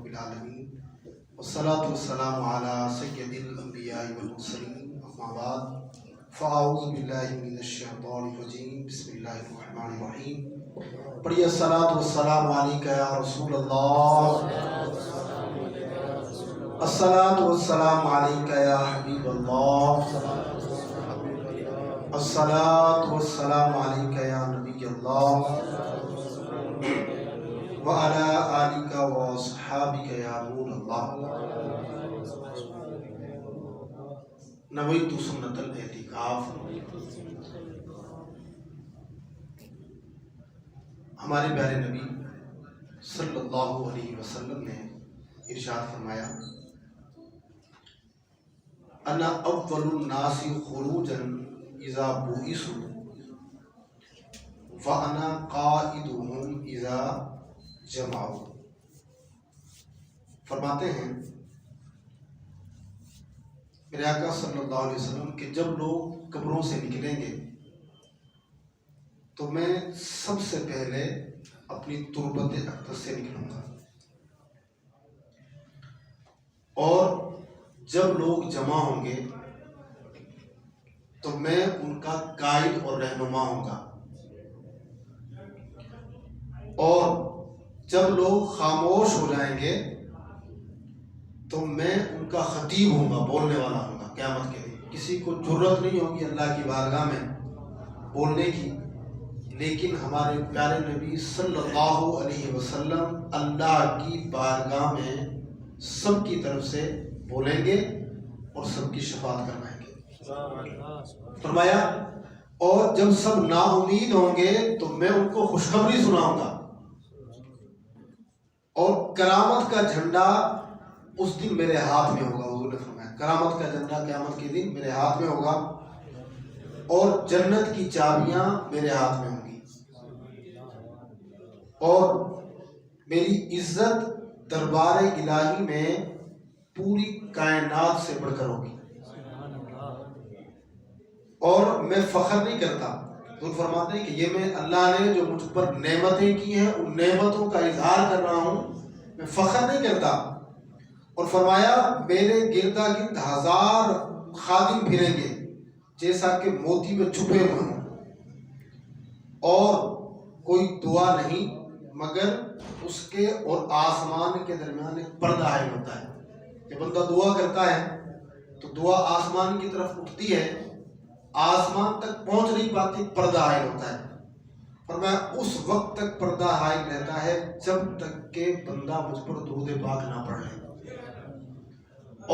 رب العالمین والصلاة والسلام علی سید الانبیاء والمرسلین اما بعد فاعوذ باللہ من الشیطان الرجیم بسم اللہ الرحمن الرحیم پڑھیے الصلاة والسلام علیکہ یا رسول اللہ الصلاة والسلام علیکہ یا حبیب اللہ الصلاة والسلام علیکہ یا نبی اللہ وعلى آلك وصحابك يا نور الله نویت سنت الاعتکاف۔ ہمارے پیارے نبی صلی اللہ علیہ وسلم نے ارشاد فرمایا انا اول الناس خروجا اذا بعثوا وانا قائدهم اذا جماؤ۔ فرماتے ہیں میرے آقا صلی اللہ علیہ وسلم کہ جب لوگ قبروں سے نکلیں گے تو میں سب سے پہلے اپنی تربت اقدس سے نکلوں گا، اور جب لوگ جمع ہوں گے تو میں ان کا قائد اور رہنما ہوں گا، اور جب لوگ خاموش ہو جائیں گے تو میں ان کا خطیب ہوں گا، بولنے والا ہوں گا قیامت کے دن۔ کسی کو جرت نہیں ہوگی اللہ کی بارگاہ میں بولنے کی، لیکن ہمارے پیارے نبی صلی اللہ علیہ وسلم اللہ کی بارگاہ میں سب کی طرف سے بولیں گے اور سب کی شفاعت کروائیں گے۔ فرمایا اور جب سب نا امید ہوں گے تو میں ان کو خوشخبری سناؤں گا، اور کرامت کا جھنڈا اس دن میرے ہاتھ میں ہوگا۔ حضور نے فرمایا کرامت کا جھنڈا قیامت کے دن میرے ہاتھ میں ہوگا، اور جنت کی چابیاں میرے ہاتھ میں ہوں گی، اور میری عزت دربار الہی میں پوری کائنات سے بڑھ کر ہوگی، اور میں فخر نہیں کرتا۔ حضور فرماتے ہیں کہ یہ میں اللہ نے جو مجھ پر نعمتیں کی ہیں ان نعمتوں کا اظہار کر رہا ہوں، میں فخر نہیں کرتا۔ اور فرمایا میرے گردا گرد 1000 خادم پھریں گے جیسا کہ موتی میں چھپے ہوئے ہوں، اور کوئی دعا نہیں مگر اس کے اور آسمان کے درمیان ایک پردہ عائد ہوتا ہے۔ جب بندہ دعا کرتا ہے تو دعا آسمان کی طرف اٹھتی ہے، آسمان تک پہنچ نہیں پاتی، پردہ عائد ہوتا ہے۔ فرمایا اس وقت تک پردہ عائد رہتا ہے جب تک کہ بندہ مجھ پر درود پاک نہ پڑھ لے،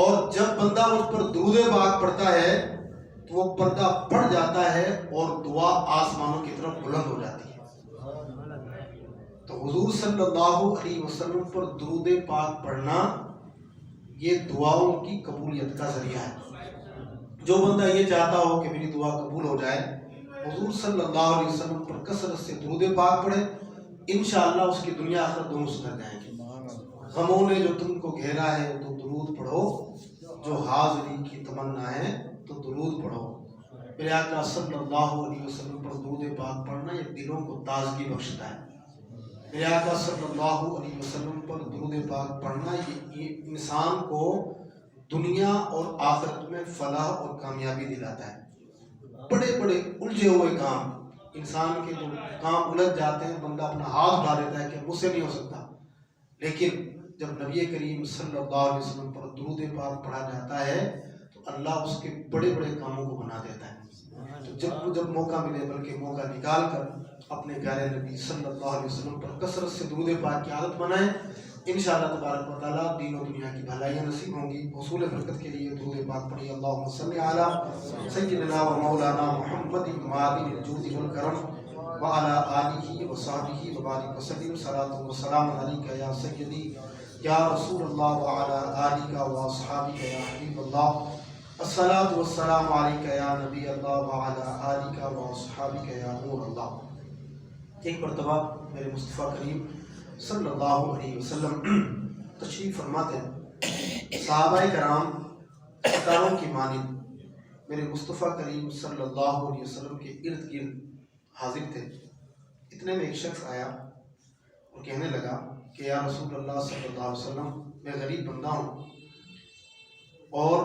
اور جب بندہ مجھ پر درود پاک پڑھتا ہے تو وہ پردہ پڑ جاتا ہے اور دعا آسمانوں کی طرف بلند ہو جاتی ہے۔ تو حضور صلی اللہ علیہ وسلم پر درود پاک پڑھنا یہ دعاؤں کی قبولیت کا ذریعہ ہے۔ جو بندہ یہ چاہتا ہو کہ میری دعا قبول ہو جائے، حضور صلی اللہ علیہ وسلم پر کثرت سے درود پاک پڑھے، انشاءاللہ اس کی دنیا آخرت دونوں سدھر جائیں گے۔ غموں نے جو تم کو گھیرا ہے تو درود پڑھو، جو حاضری کی تمنا ہے تو درود پڑھو۔ میرے آقا صلی اللہ علیہ وسلم پر درود پاک پڑھنا یہ دلوں کو تازگی بخشتا ہے۔ میرے آقا صلی اللہ علیہ وسلم پر درود پاک پڑھنا یہ انسان کو دنیا اور آخرت میں فلاح اور کامیابی دلاتا ہے۔ بڑے بڑے الجھے ہوئے کام، انسان کے جو کام الجھ جاتے ہیں بندہ اپنا ہاتھ اٹھا لیتا ہے کہ مجھ سے نہیں ہو سکتا، لیکن جب نبی کریم صلی اللہ علیہ وسلم پر درود پاک پڑھا جاتا ہے تو اللہ اس کے بڑے بڑے کاموں کو بنا دیتا ہے۔ تو جب موقع ملے بلکہ موقع نکال کر اپنے پیارے نبی صلی اللہ علیہ وسلم پر کثرت سے درود پاک کی عادت بنائیں، انشاءاللہ تبارک و تعالیٰ دین و دنیا کی بھلائیاں نصیب ہوں گی۔ حصول برکت کے لیے درود پاک پڑھیے۔ اللہم صلی علی سیدنا و مولانا محمد معدن الجود والکرم وعلی آلہ وصحبہ وبارک وسلم۔ صلاۃ و سلام علیکہ یا سیدی یا رسول اللہ وعلی آلہ واصحابہ یا حبیب اللہ۔ الصلاۃ والسلام علیکہ یا نبی اللہ وعلی آلہ واصحابہ یا نور اللہ۔ ایک مرتبہ میرے مصطفیٰ کریم صلی اللہ علیہ وسلم تشریف فرماتے ہیں، صحابہ کرام قطاروں کی مانند میرے مصطفیٰ کریم صلی اللہ علیہ وسلم کے ارد گرد حاضر تھے۔ اتنے میں ایک شخص آیا اور کہنے لگا کہ یا رسول اللہ صلی اللہ علیہ وسلم میں غریب بندہ ہوں اور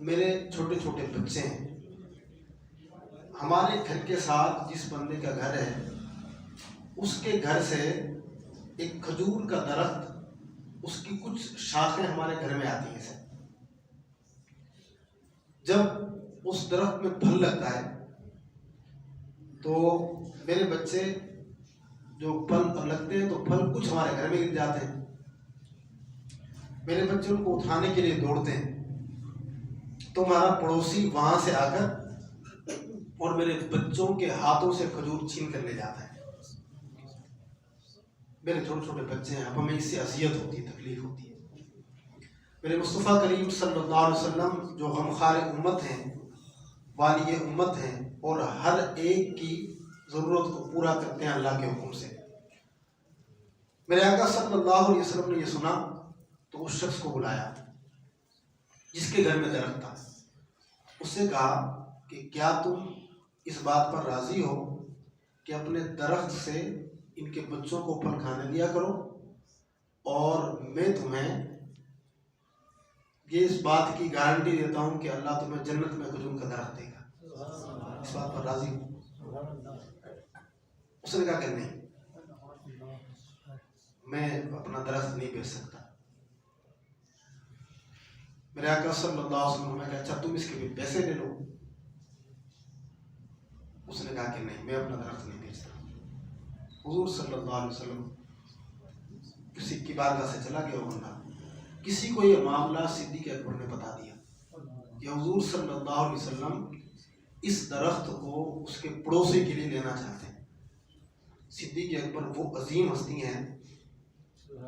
میرے چھوٹے چھوٹے بچے ہیں، ہمارے گھر کے ساتھ جس بندے کا گھر ہے اس کے گھر سے ایک کھجور کا درخت، اس کی کچھ شاخیں ہمارے گھر میں آتی ہیں، جب اس درخت میں پھل لگتا ہے تو میرے بچے جو پھل لگتے ہیں تو پھل کچھ ہمارے گھر میں گر جاتے ہیں، میرے بچے ان کو اٹھانے کے لیے دوڑتے ہیں، تو ہمارا پڑوسی وہاں سے آ کر اور میرے بچوں کے ہاتھوں سے کھجور چھین کر لے جاتا ہے۔ میرے چھوٹے چھوٹے بچے ہیں، اب ہمیں اس سے اذیت ہوتی ہے، تکلیف ہوتی ہے۔ میرے مصطفیٰ کریم صلی اللہ علیہ وسلم جو غمخوار امت ہیں، والی امت ہیں، اور ہر ایک کی ضرورت کو پورا کرتے ہیں اللہ کے حکم سے۔ میرے آقا صلی اللہ علیہ وسلم نے یہ سنا تو اس شخص کو بلایا جس کے گھر میں درخت تھا، اس سے کہا کہ کیا تم اس بات پر راضی ہو کہ اپنے درخت سے ان کے بچوں کو پھل کھانے دیا کرو، اور میں تمہیں یہ اس بات کی گارنٹی دیتا ہوں کہ اللہ تمہیں جنت میں کھجور کا درخت دے گا، اس بات پر راضی ہو؟ اس نے کہا کہ نہیں، میں اپنا درخت نہیں بیچ سکتا۔ میرے آقا صلی اللہ علیہ وسلم نے کہا اچھا تم اس کے بھی پیسے لے لو۔ اس نے کہا کہ نہیں، میں اپنا درخت نہیں بیچتا۔ حضور صلی اللہ علیہ وسلم کسی کی بارگاہ سے چلا گیا بندہ، کسی کو یہ معاملہ صدیق اکبر نے بتا دیا کہ حضور صلی اللہ علیہ وسلم اس درخت کو اس کے پڑوسی کے لیے لینا چاہتے ہیں۔ صدیق اکبر وہ عظیم ہستی ہیں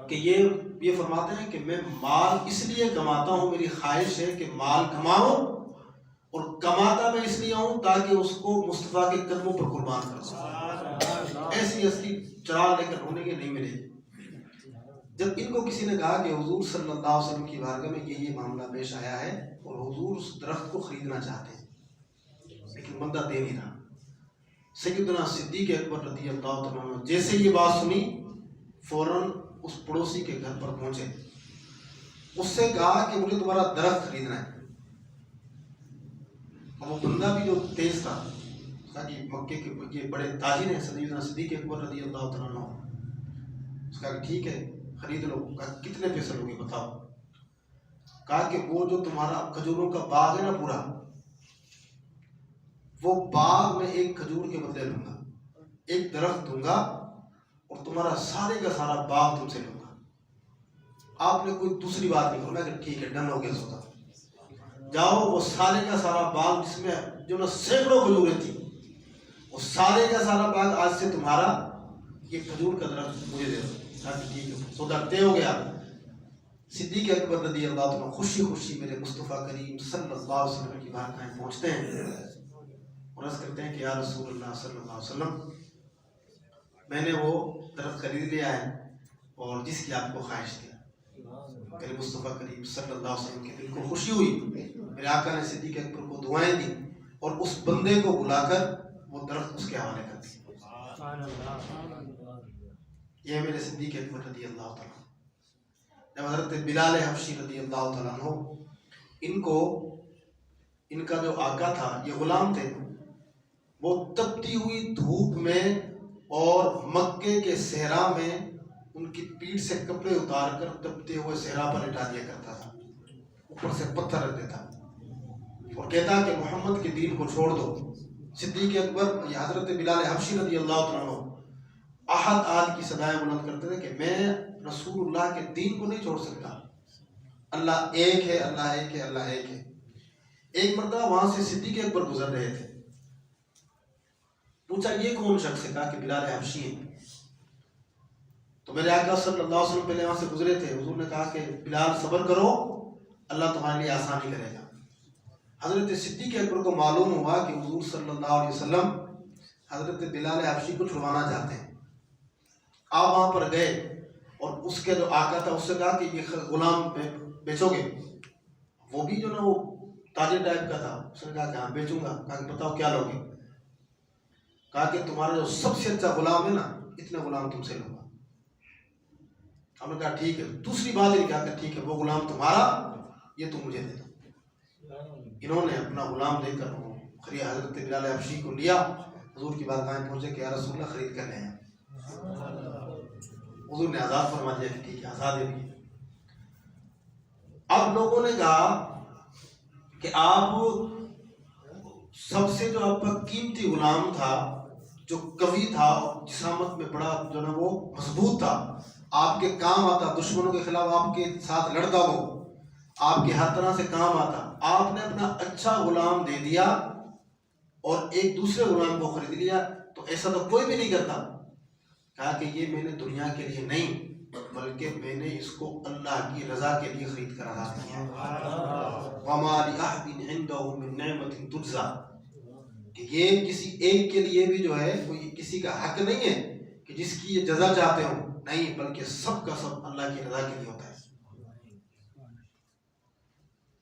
کہ یہ فرماتے ہیں کہ میں مال اس لیے کماتا ہوں، میری خواہش ہے کہ مال کماؤں، اور کماتا میں اس لیے ہوں تاکہ اس کو مصطفیٰ کے قدموں پر قربان کر سکوں۔ ایسی ہستی چراغ لے کر ہونے کے نہیں ملے گی۔ جب ان کو کسی نے کہا کہ حضور صلی اللہ علیہ وسلم کی بارگاہ میں یہ معاملہ پیش آیا ہے اور حضور اس درخت کو خریدنا چاہتے ہیں، لیکن بندہ دے نہیں رہا، سیدنا صدیق اکبر رضی اللہ تعالیٰ عنہ جیسے یہ بات سنی فوراً اس پڑوسی کے گھر پر پہنچے، اس سے کہا کہ مجھے تمہارا درخت خریدنا ہے۔ اور وہ بندہ بھی جو تیز تھا، کہ مکے کے یہ بڑے تاجر ہیں سیدنا صدیق اکبر رضی اللہ تعالیٰ عنہ، اس کا کہ ٹھیک ہے خرید لو۔ کہا کتنے پیسے لوگے بتاؤ؟ کہا کہ وہ جو تمہارا کھجوروں کا باغ ہے نا پورا، وہ باغ میں ایک کھجور کے بدلے لوں گا، ایک درخت دوں گا اور تمہارا سارے کا سارا باغ تم سے لوں گا۔ آپ نے کوئی دوسری بات نہیں کرنا کہ ٹھیک ہے ڈن ہو گیا سودا، جاؤ وہ سارے کا سارا باغ جس میں جو نا سینکڑوں کھجوریں تھیں، وہ سارے کا سارا باغ آج سے تمہارا، یہ کھجور کا درخت مجھے دے دو۔ ٹھیک ہے سودا طے ہو گیا۔ صدیق اکبر رضی اللہ عنہ خوشی خوشی میرے مصطفیٰ کریم صلی اللہ علیہ وسلم کی بارگاہ پہنچتے ہیں اور عرض کرتے ہیں کہ یا رسول اللہ صلی اللہ علیہ وسلم، میں نے وہ درخت خرید لیا ہے اور جس کی آپ کو خواہش تھی۔ میرے مصطفیٰ کریم صلی اللہ علیہ وسلم کے دل کو خوشی ہوئی، میرے آقا نے صدیق اکبر کو دعائیں دی اور اس بندے کو بلا کر وہ درخت اس کے حوالے کر دی۔ یہ میرے صدیق اکبر رضی اللہ تعالیٰ۔ جب حضرت بلال حبشی رضی اللہ تعالیٰ عنہ ان کا جو آقا تھا، یہ غلام تھے، وہ تپتی ہوئی دھوپ میں اور مکے کے صحرا میں ان کی پیٹھ سے کپڑے اتار کر تپتے ہوئے صحرا پر لٹا دیا کرتا تھا، اوپر سے پتھر رکھ دیتا اور کہتا کہ محمد کے دین کو چھوڑ دو۔ صدیق اکبر یا حضرت بلال حبشی رضی اللہ عنہ احد احد کی صدائیں بلند کرتے تھے کہ میں رسول اللہ کے دین کو نہیں چھوڑ سکتا، اللہ ایک ہے، اللہ ایک ہے، اللہ ایک ہے۔ ایک مرتبہ وہاں سے صدیق اکبر گزر رہے تھے، پوچھا یہ کون شخص ہے؟ کہا کہ بلال حبشی ہے۔ تو میرے آقا صلی اللہ علیہ وسلم پہلے وہاں سے گزرے تھے، حضور نے کہا کہ بلال صبر کرو، اللہ تمہارے لیے آسانی کرے گا۔ حضرت صدیق اکبر کو معلوم ہوا کہ حضور صلی اللہ علیہ وسلم حضرت بلال حبشی کو چھڑوانا چاہتے ہیں۔ آپ وہاں پر گئے اور اس کے جو آقا تھا اس سے کہا کہ یہ غلام بیچو گے؟ وہ بھی جو نا وہ تاجر ٹائپ کا تھا، اس نے کہا کہ ہاں بیچوں گا۔ کہا کہ بتاؤ کیا لوگے؟ کہا کہ تمہارا جو سب سے اچھا غلام ہے نا، اتنے غلام تم سے لوں گا۔ ہم نے کہا ٹھیک ہے. دوسری بات یہ کہا کہ ٹھیک ہے وہ غلام تمہارا، یہ تم مجھے دے دو. انہوں نے اپنا غلام دے کر خرید حضرت بلال حبشی کو لیا، حضور کی بارگاہ میں پہنچے کہ یا رسول اللہ خرید کر لے آئے. حضور نے آزاد فرما دیا کہ ٹھیک ہے آزاد ہے بھی. اب لوگوں نے کہا کہ آپ سب سے جو آپ کا قیمتی غلام تھا، جو قوی تھا، جسامت میں بڑا جو نا وہ مضبوط تھا، آپ کے کام آتا، دشمنوں کے خلاف آپ کے ساتھ لڑتا ہو، آپ کے ہر طرح سے کام آتا، آپ نے اپنا اچھا غلام دے دیا اور ایک دوسرے غلام کو خرید لیا. تو ایسا تو کوئی بھی نہیں کرتا. کہا کہ یہ میں نے دنیا کے لیے نہیں بلکہ میں نے اس کو اللہ کی رضا کے لیے خرید کر ادا کیا. وَمَا لِأَحَدٍ عِندَهُ مِن نِعْمَةٍ تُجْزَىٰ، کہ یہ کسی ایک کے لیے بھی جو ہے کوئی کسی کا حق نہیں ہے کہ جس کی یہ جزا چاہتے ہوں، نہیں، بلکہ سب کا سب اللہ کی رضا کے لیے ہوتا ہے.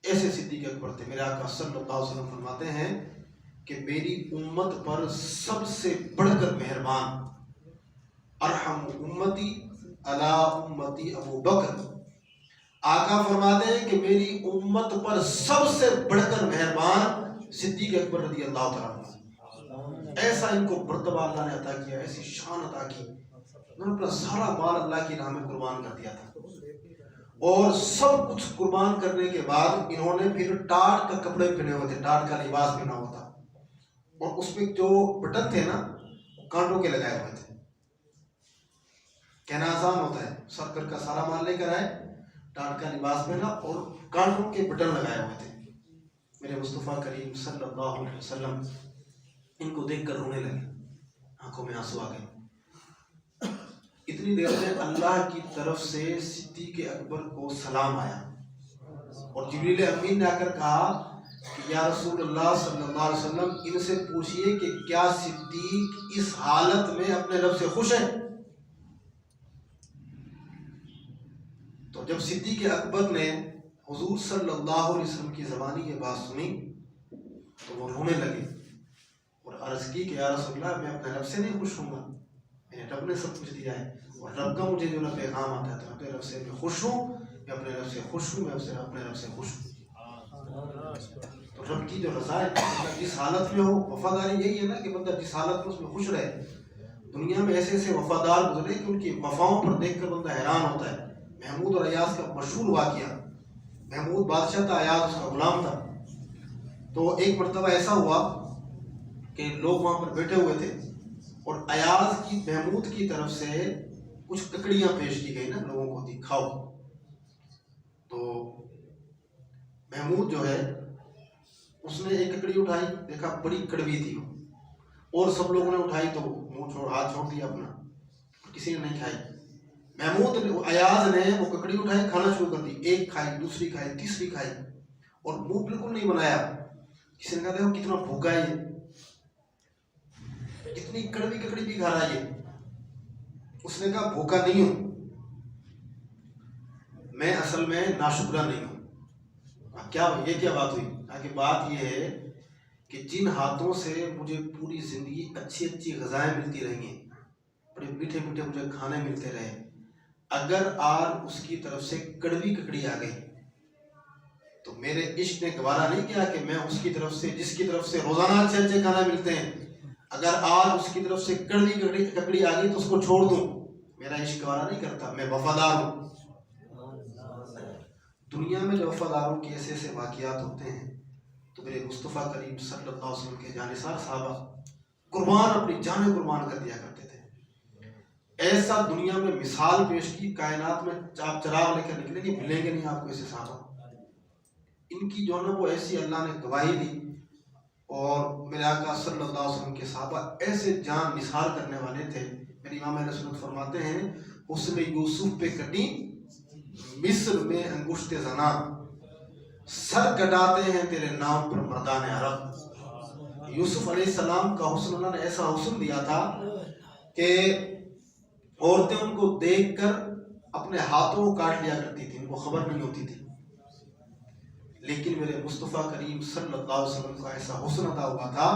ایسے صدیق اکبر تھے. میرے آقا صلی اللہ علیہ وسلم فرماتے ہیں کہ میری امت پر سب سے بڑھ کر مہربان، ارحم امتی علی امتی ابو بکر. آقا فرماتے ہیں کہ میری امت پر سب سے بڑھ کر مہربان صدیق اکبر رضی اللہ تعالیٰ عنہ. ایسا ان کو مرتبہ اللہ نے عطا کیا، ایسی شان عطا کی. انہوں نے اپنا سارا مال اللہ کی راہ میں قربان کر دیا تھا، اور سب کچھ قربان کرنے کے بعد انہوں نے پھر ٹاٹ کا کپڑے پہنے ہوئے تھے، ٹاٹ کا لباس پہنا ہوا تھا، اور اس میں جو بٹن تھے نا وہ کانٹوں کے لگائے ہوئے تھے. کہنا آسان ہوتا ہے، سرکر کا سارا مال لے کر آئے، ٹاٹ کا لباس پہنا اور کانٹوں کے بٹن لگائے ہوئے تھے. میرے مصطفیٰ کریم صلی اللہ علیہ وسلم ان کو دیکھ کر رونے لگے، آنکھوں میں آنسو آ گئے. اتنی دیر میں اللہ کی طرف سے صدیق اکبر کو سلام آیا، اور جبریل امین نے آ کر کہا کہ یا رسول اللہ صلی اللہ علیہ وسلم ان سے پوچھئے کہ کیا صدیق اس حالت میں اپنے رب سے خوش ہے. تو جب صدیق اکبر نے حضور صلی اللہ علیہ وسلم کی زبانی یہ بات سنی تو وہ رونے لگے اور عرض کی کہ یا رسول اللہ میں اپنے رب سے نہیں خوش ہوں گا، میرے رب نے سب کچھ دیا ہے اور رب کا مجھے جو نا پیغام آتا ہے تو اپنے رب سے میں خوش ہوں، میں اپنے رب سے خوش ہوں، میں اپنے رب سے خوش ہوں. تو رب کی جو رضا ہے، جس حالت میں ہو، وفاداری یہی ہے نا کہ بندہ جس حالت میں اس میں خوش رہے. دنیا میں ایسے ایسے وفادار گزرے کہ ان کی وفاؤں پر دیکھ کر بندہ حیران ہوتا ہے. محمود اور ایاز کا مشہور واقعہ، محمود بادشاہ تھا، ایاز اس کا غلام تھا. تو ایک مرتبہ ایسا ہوا کہ لوگ وہاں پر بیٹھے ہوئے تھے اور ایاز کی محمود کی طرف سے کچھ ککڑیاں پیش کی گئی نا، لوگوں کو دکھاؤ. تو محمود جو ہے اس نے ایک ککڑی اٹھائی، دیکھا بڑی کڑوی تھی، اور سب لوگوں نے اٹھائی تو منہ چھوڑ ہاتھ چھوڑ دیا اپنا، کسی نے نہیں کھائی. محمود نے، ایاز نے وہ ککڑی اٹھائی، کھانا شروع کر دی. ایک کھائی، دوسری کھائی، تیسری کھائی، اور منہ بالکل نہیں بنایا. کسی نے کہا دیکھو کتنا بھوکا ہے یہ، اتنی کڑوی ککڑی بھی کھا رہا ہے یہ. اس نے کہا بھوکا نہیں ہوں، میں اصل میں ناشکرا نہیں ہوں. کیا یہ کیا بات ہوئی؟ کہ بات یہ ہے کہ جن ہاتھوں سے مجھے پوری زندگی اچھی اچھی غذائیں ملتی رہی ہیں، بڑے میٹھے میٹھے مجھے کھانے ملتے رہے، اگر آج اس کی طرف سے کڑوی ککڑی آ گئی تو میرے عشق نے گوارا نہیں کیا کہ میں اس کی طرف سے، جس کی طرف سے روزانہ اچھے اچھے کھانا ملتے ہیں، اگر آج اس کی طرف سے کڑوی ککڑی آ گئی تو اس کو چھوڑ دوں. میرا عشق گوارا نہیں کرتا، میں وفادار ہوں. دنیا میں جو وفاداروں کے ایسے ایسے واقعات ہوتے ہیں تو میرے مصطفیٰ کریم صلی اللہ علیہ وسلم کے جانثار صحابہ قربان، اپنی جانیں قربان کر دیا کرتے تھے. ایسا دنیا میں مثال پیش کی، کائنات میں آپ چراغ لے کر نکلیں گے ملیں گے نہیں آپ کو ایسے صحابہ. ان کی جو نا وہ ایسی اللہ نے گواہی دی، اور میرے آقا صلی اللہ علیہ وسلم کے صحابہ ایسے جان نثار کرنے والے تھے. میرے امام اہل سنت فرماتے ہیں حسن یوسف پہ کٹی مصر میں انگشت زنا، سر کٹاتے ہیں تیرے نام پر مردان عرب. یوسف علیہ السلام کا حسن اللہ نے ایسا حسن دیا تھا کہ عورتیں ان کو دیکھ کر اپنے ہاتھوں کو کاٹ لیا کرتی تھی، ان کو خبر نہیں ہوتی تھی. لیکن میرے مصطفیٰ کریم صلی اللہ علیہ وسلم کا ایسا حسن عطا ہوا تھا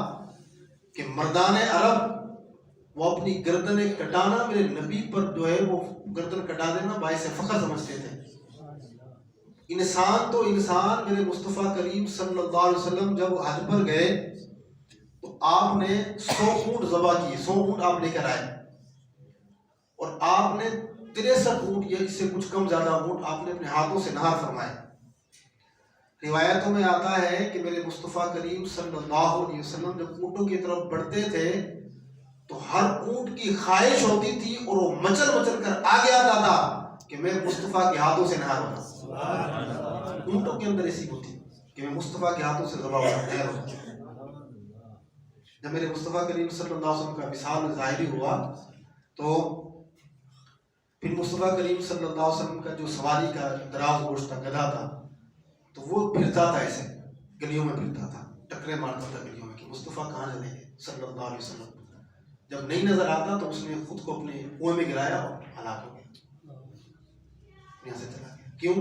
کہ مردان عرب وہ اپنی گردنیں کٹانا میرے نبی پر جو ہے وہ گردن کٹا دینا باعث فخر سمجھتے تھے۔ انسان تو انسان، میرے مصطفیٰ کریم صلی اللہ علیہ وسلم جب حج پر گئے تو آپ نے 100 اونٹ ذبح کیے، 100 اونٹ آپ لے کر آئے، اور آپ نے 63 اونٹ یا اس سے کچھ کم زیادہ اونٹ آپ نے اپنے ہاتھوں سے نہار فرمائے۔ روایتوں میں آتا ہے کہ میرے مصطفیٰ کریم صلی اللہ علیہ وسلم جب اونٹوں کی طرف بڑھتے تھے تو ہر اونٹ کی خواہش ہوتی تھی اور وہ مچل مچل کر آگے آتا تھا کہ میں مصطفیٰ کے ہاتھوں سے نہار ہونا۔ اونٹوں کے اندر ایسی ہوتی کہ میں مصطفیٰ کے ہاتھوں سے ذبح ہونا۔ جب میرے مصطفیٰ کریم صلی اللہ علیہ وسلم کا وصال ظاہری ہوا تو پھر مصطفیٰ کریم صلی اللہ علیہ وسلم کا جو سواری کا دراز گوشت تھا، گدھا تھا، تو وہ پھرتا تھا، ایسے گلیوں میں پھرتا تھا، ٹکرے مارتا تھا گلیوں میں کہ مصطفیٰ کہاں چلے گئے صلی اللہ علیہ وسلم۔ جب نہیں نظر آتا تو اس نے خود کو اپنے کنویں میں گرایا اور ہلاک ہو گیا، یہاں سے چلا گیا۔ کیوں؟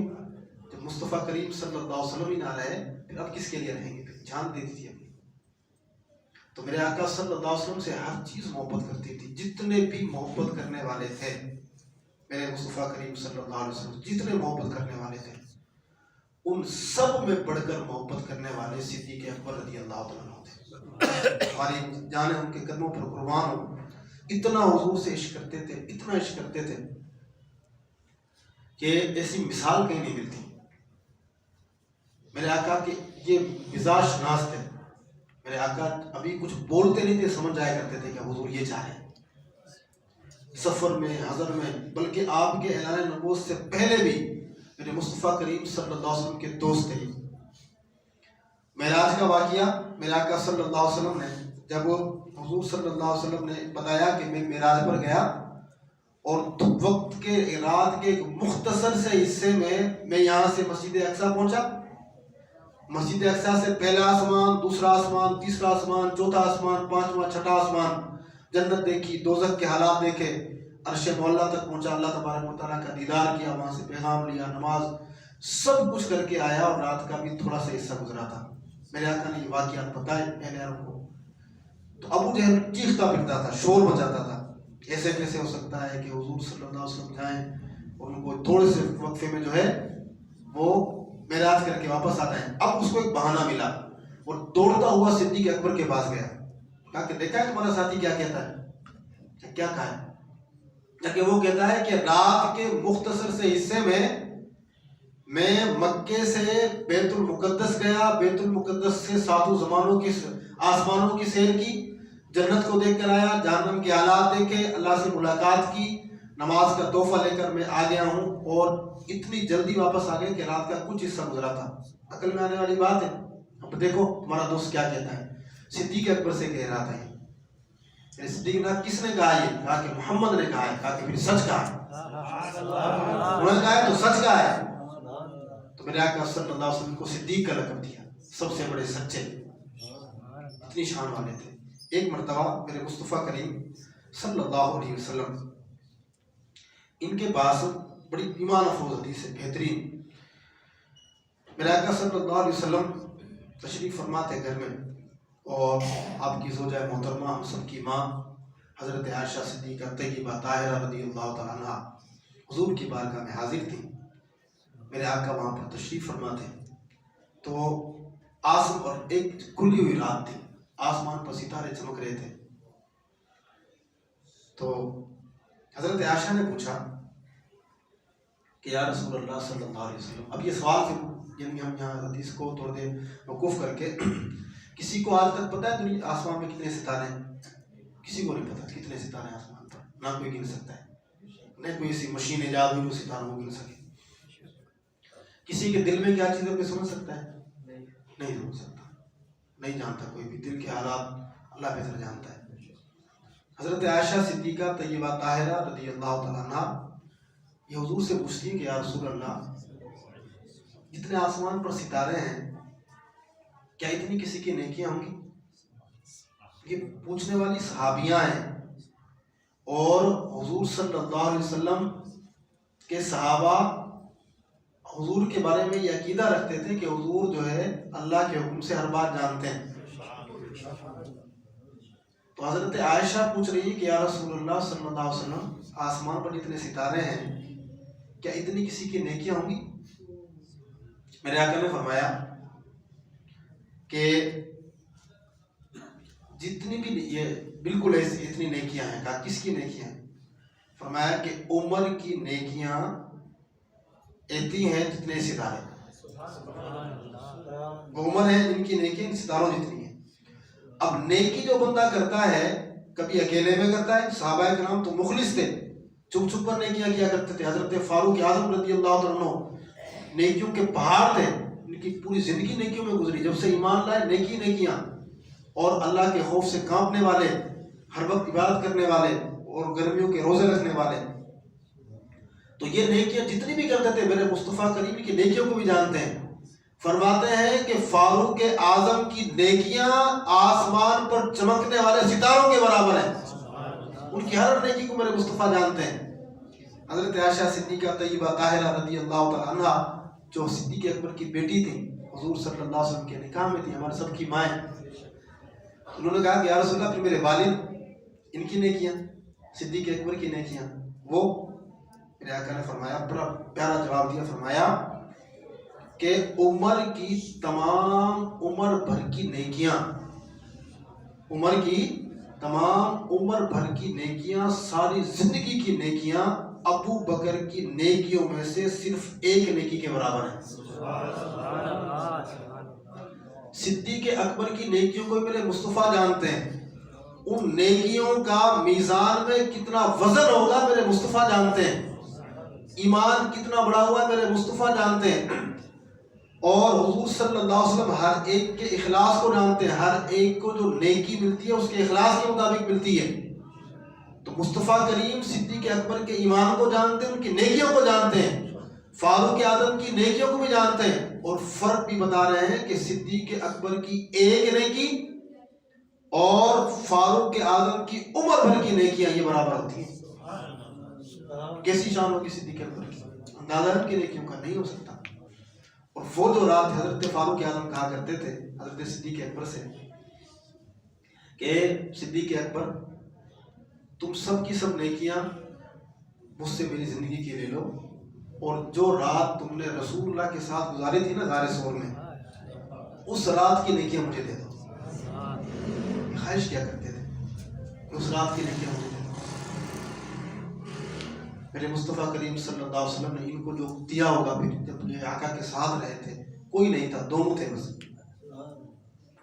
جب مصطفیٰ کریم صلی اللہ علیہ وسلم ہی نہ رہے پھر اب کس کے لیے رہیں گے؟ پھر جان دے دی تھی اپنی۔ تو میرے آقا صلی اللہ علیہ وسلم سے ہر چیز محبت کرتی تھی، جتنے بھی محبت کرنے والے تھے میرے مصطفیٰ کریم صلی اللہ علیہ وسلم، جتنے محبت کرنے والے تھے ان سب میں بڑھ کر محبت کرنے والے صدیق اکبر رضی اللہ تعالیٰ عنہ تھے۔ ہماری جانیں ان کے قدموں پر قربان ہو، اتنا حضور سے عشق کرتے تھے، اتنا عشق کرتے تھے کہ ایسی مثال کہیں نہیں ملتی۔ میرے آقا کے یہ مزاج شناس تھے، میرے آقا ابھی کچھ بولتے نہیں تھے، سمجھ جایا کرتے تھے کہ حضور یہ چاہے، سفر میں، حضر میں، بلکہ آپ کے اعلان نبوت سے پہلے بھی میرے مصطفیٰ کریم صلی اللہ علیہ وسلم کے دوست تھے۔ معراج کا واقعہ میرے آقا صلی اللہ علیہ وسلم نے جب حضور صلی اللہ علیہ وسلم نے بتایا کہ میں معراج پر گیا اور وقت کے رات کے ایک مختصر سے حصے میں یہاں سے مسجد اقصیٰ پہنچا، مسجد اقصیٰ سے پہلا آسمان، دوسرا آسمان، تیسرا آسمان، چوتھا آسمان، پانچواں، چھٹا آسمان، جنت دیکھی، دوزخ کے حالات دیکھے، عرش معلیٰ تک پہنچا، اللہ تبارک و تعالیٰ کا دیدار کیا، وہاں سے پیغام لیا، نماز سب کچھ کر کے آیا، اور رات کا بھی تھوڑا سا حصہ گزرا تھا۔ میرے آقا نے یہ واقعات بتائے اہل عرب کو، تو ابو جہل چیختا پھرتا تھا، شور مچاتا تھا، ایسے کیسے ہو سکتا ہے کہ حضور صلی اللہ علیہ وسلم جائیں اور ان کو تھوڑے سے وقفے میں جو ہے وہ معراج کر کے واپس آ جائیں۔ اب اس کو ایک بہانہ ملا، وہ دوڑتا ہوا صدیق اکبر کے پاس گیا، کہا کہ دیکھا ہے تمہارا ساتھی کیا کہتا ہے؟ کیا کہا ہے؟ کہ وہ کہتا ہے کہ رات کے مختصر سے حصے میں مکے سے بیت المقدس گیا، بیت المقدس سے ساتوں زمانوں کی آسمانوں کی سیر کی، جنت کو دیکھ کر آیا، جہنم کے حالات دیکھے، اللہ سے ملاقات کی، نماز کا تحفہ لے کر میں آ گیا ہوں، اور اتنی جلدی واپس آ گئے کہ رات کا کچھ حصہ گزرا تھا۔ عقل میں آنے والی بات ہے۔ اب دیکھو تمہارا دوست کیا کہتا ہے، صدیق اکبر سے کہہ رہا تھا یہ۔ صدیق نے کس نے کہا؟ یہ کہا کہ محمد نے کہا ہے، کہا کہ پھر سچ کہا ہے، انہوں نے کہا ہے تو سچ کہا ہے۔ تو میرے آقا صلی اللہ علیہ وسلم کو صدیق کا لقب دیا، سب سے بڑے سچے، اتنی شان والے تھے۔ ایک مرتبہ میرے مصطفیٰ کریم صلی اللہ علیہ وسلم، ان کے پاس بڑی ایمان افروز حدیث ہے، بہترین۔ میرے آقا صلی اللہ علیہ وسلم تشریف فرماتے گھر میں، اور آپ کی زوجہ محترمہ، ہم سب کی ماں حضرت عائشہ صدیقہ طیبہ طاہرہ رضی اللہ تعالیٰ عنہ حضور کی بارگاہ میں حاضر تھی۔ میرے آقا وہاں پر تشریف فرما تھے، تو آسم اور ایک کھلی ہوئی رات تھی، آسمان پر ستارے چمک رہے تھے۔ تو حضرت عائشہ نے پوچھا کہ یا رسول اللہ صلی اللہ علیہ وسلم، اب یہ سوال تھے، یعنی ہم یہاں حدیث کو تھوڑا دیر موقوف کر کے، کسی کو آج تک پتہ ہے دنیا آسمان میں کتنے ستارے ہیں؟ کسی کو نہیں پتہ کتنے ستارے ہیں آسمان پر، نہ کوئی گن سکتا ہے، نہ کوئی ایسی مشین ایجاد ہوئی جو ستاروں کو گن سکے۔ کسی کے دل میں کیا چیز ہے کوئی سمجھ سکتا ہے؟ نہیں سمجھ سکتا، نہیں جانتا کوئی بھی، دل کے حالات اللہ بہتر جانتا ہے۔ حضرت عائشہ صدیقہ طیبہ طاہرہ رضی اللہ تعالیٰ عنہ یہ حضور سے پوچھتی ہیں کہ یا رسول اللہ، جتنے آسمان پر ستارے ہیں کیا اتنی کسی کی نیکیاں ہوں گی؟ یہ پوچھنے والی صحابیاں ہیں، اور حضور صلی اللہ علیہ وسلم کے صحابہ حضور کے بارے میں یہ عقیدہ رکھتے تھے کہ حضور جو ہے اللہ کے حکم سے ہر بات جانتے ہیں۔ تو تو حضرت عائشہ پوچھ رہی ہے کہ یا رسول اللہ صلی اللہ علیہ وسلم آسمان پر جتنے ستارے ہیں کیا اتنی کسی کی نیکیاں ہوں گی؟ میرے آقا نے فرمایا کہ جتنی بھی یہ بالکل ایسی اتنی نیکیاں ہیں. کہا کس کی نیکیاں ہیں؟ فرمایا کہ عمر کی نیکیاں اتنی ہیں جتنے ستارے. وہ عمر ہیں جن کی نیکیاں ستاروں جتنی ہیں. اب نیکی جو بندہ کرتا ہے کبھی اکیلے میں کرتا ہے. صحابہ کرام تو مخلص تھے, چھپ چھپ کر نیکیاں کیا کرتے تھے. حضرت فاروق اعظم رضی اللہ عنہ نیکیوں کے پہاڑ تھے, ان کی پوری زندگی نیکیوں میں گزری. جب سے ایمان لائے نیکیاں, اور اللہ کے خوف سے کانپنے والے, ہر وقت عبادت کرنے والے اور گرمیوں کے روزے رکھنے والے. تو یہ نیکیاں جتنی بھی کرتے تھے میرے مصطفیٰ کریم کی نیکیوں کو بھی جانتے ہیں. فرماتے ہیں کہ فاروق اعظم کی نیکیاں آسمان پر چمکنے والے ستاروں کے برابر ہیں. ان کی ہر نیکی کو میرے مصطفیٰ جانتے ہیں. حضرت عائشہ صدیقہ طیبہ طاہرہ رضی اللہ تعالی عنہا جو صدیق اکبر کی بیٹی تھی, حضور صلی اللہ علیہ وسلم کے نکاح میں تھی, ہمارے سب کی مائیں. انہوں نے کہا کہ یا رسول اللہ پھر میرے والد ان کی نیکیاں, صدیق اکبر کی نیکیاں, وہ میرے آقا نے فرمایا, بڑا پیارا جواب دیا. فرمایا کہ عمر کی تمام عمر بھر کی نیکیاں, عمر کی تمام عمر بھر کی نیکیاں, ساری زندگی کی نیکیاں ابو بکر کی نیکیوں میں سے صرف ایک نیکی کے برابر ہیں. صدیق اکبر کی نیکیوں کو میرے مصطفیٰ جانتے ہیں. ان نیکیوں کا میزان میں کتنا وزن ہوگا میرے مصطفیٰ جانتے ہیں. ایمان کتنا بڑا ہوا ہے میرے مصطفیٰ جانتے ہیں. اور حضور صلی اللہ علیہ وسلم ہر ایک کے اخلاص کو جانتے ہیں. ہر ایک کو جو نیکی ملتی ہے اس کے اخلاص کے مطابق ملتی ہے. تو مصطفیٰ کریم صدیق اکبر کے ایمان کو جانتے ہیں, ان کی نیکیوں کو جانتے ہیں. فاروق اعظم کی نیکیوں کو بھی جانتے ہیں. اور فرق بھی بتا رہے ہیں کہ صدیق اکبر کی ایک نیکی اور فاروق اعظم کی عمر بھر کی نیکیاں یہ برابر ہوتی ہیں. کیسی شان ہوگی صدیق اکبر کی, اندازہ ان کی نیکیوں کا نہیں ہو سکتا. اور وہ جو رات حضرت فاروق اعظم کہا کرتے تھے حضرت صدیق اکبر سے کہ صدیق اکبر تم سب کی سب نیکیاں مجھ سے میری زندگی کے لے لو, اور جو رات تم نے رسول اللہ کے ساتھ گزاری تھی نا غار ثور میں, اس رات کی نیکیاں مجھے دے دو. خواہش کیا کرتے تھے اس رات کی نیکیاں مجھے دے دو. میرے مصطفیٰ کریم صلی اللہ علیہ وسلم نے ان کو جو دیا ہوگا, پھر جب یہ آقا کے ساتھ رہے تھے, کوئی نہیں تھا, دونوں تھے بس.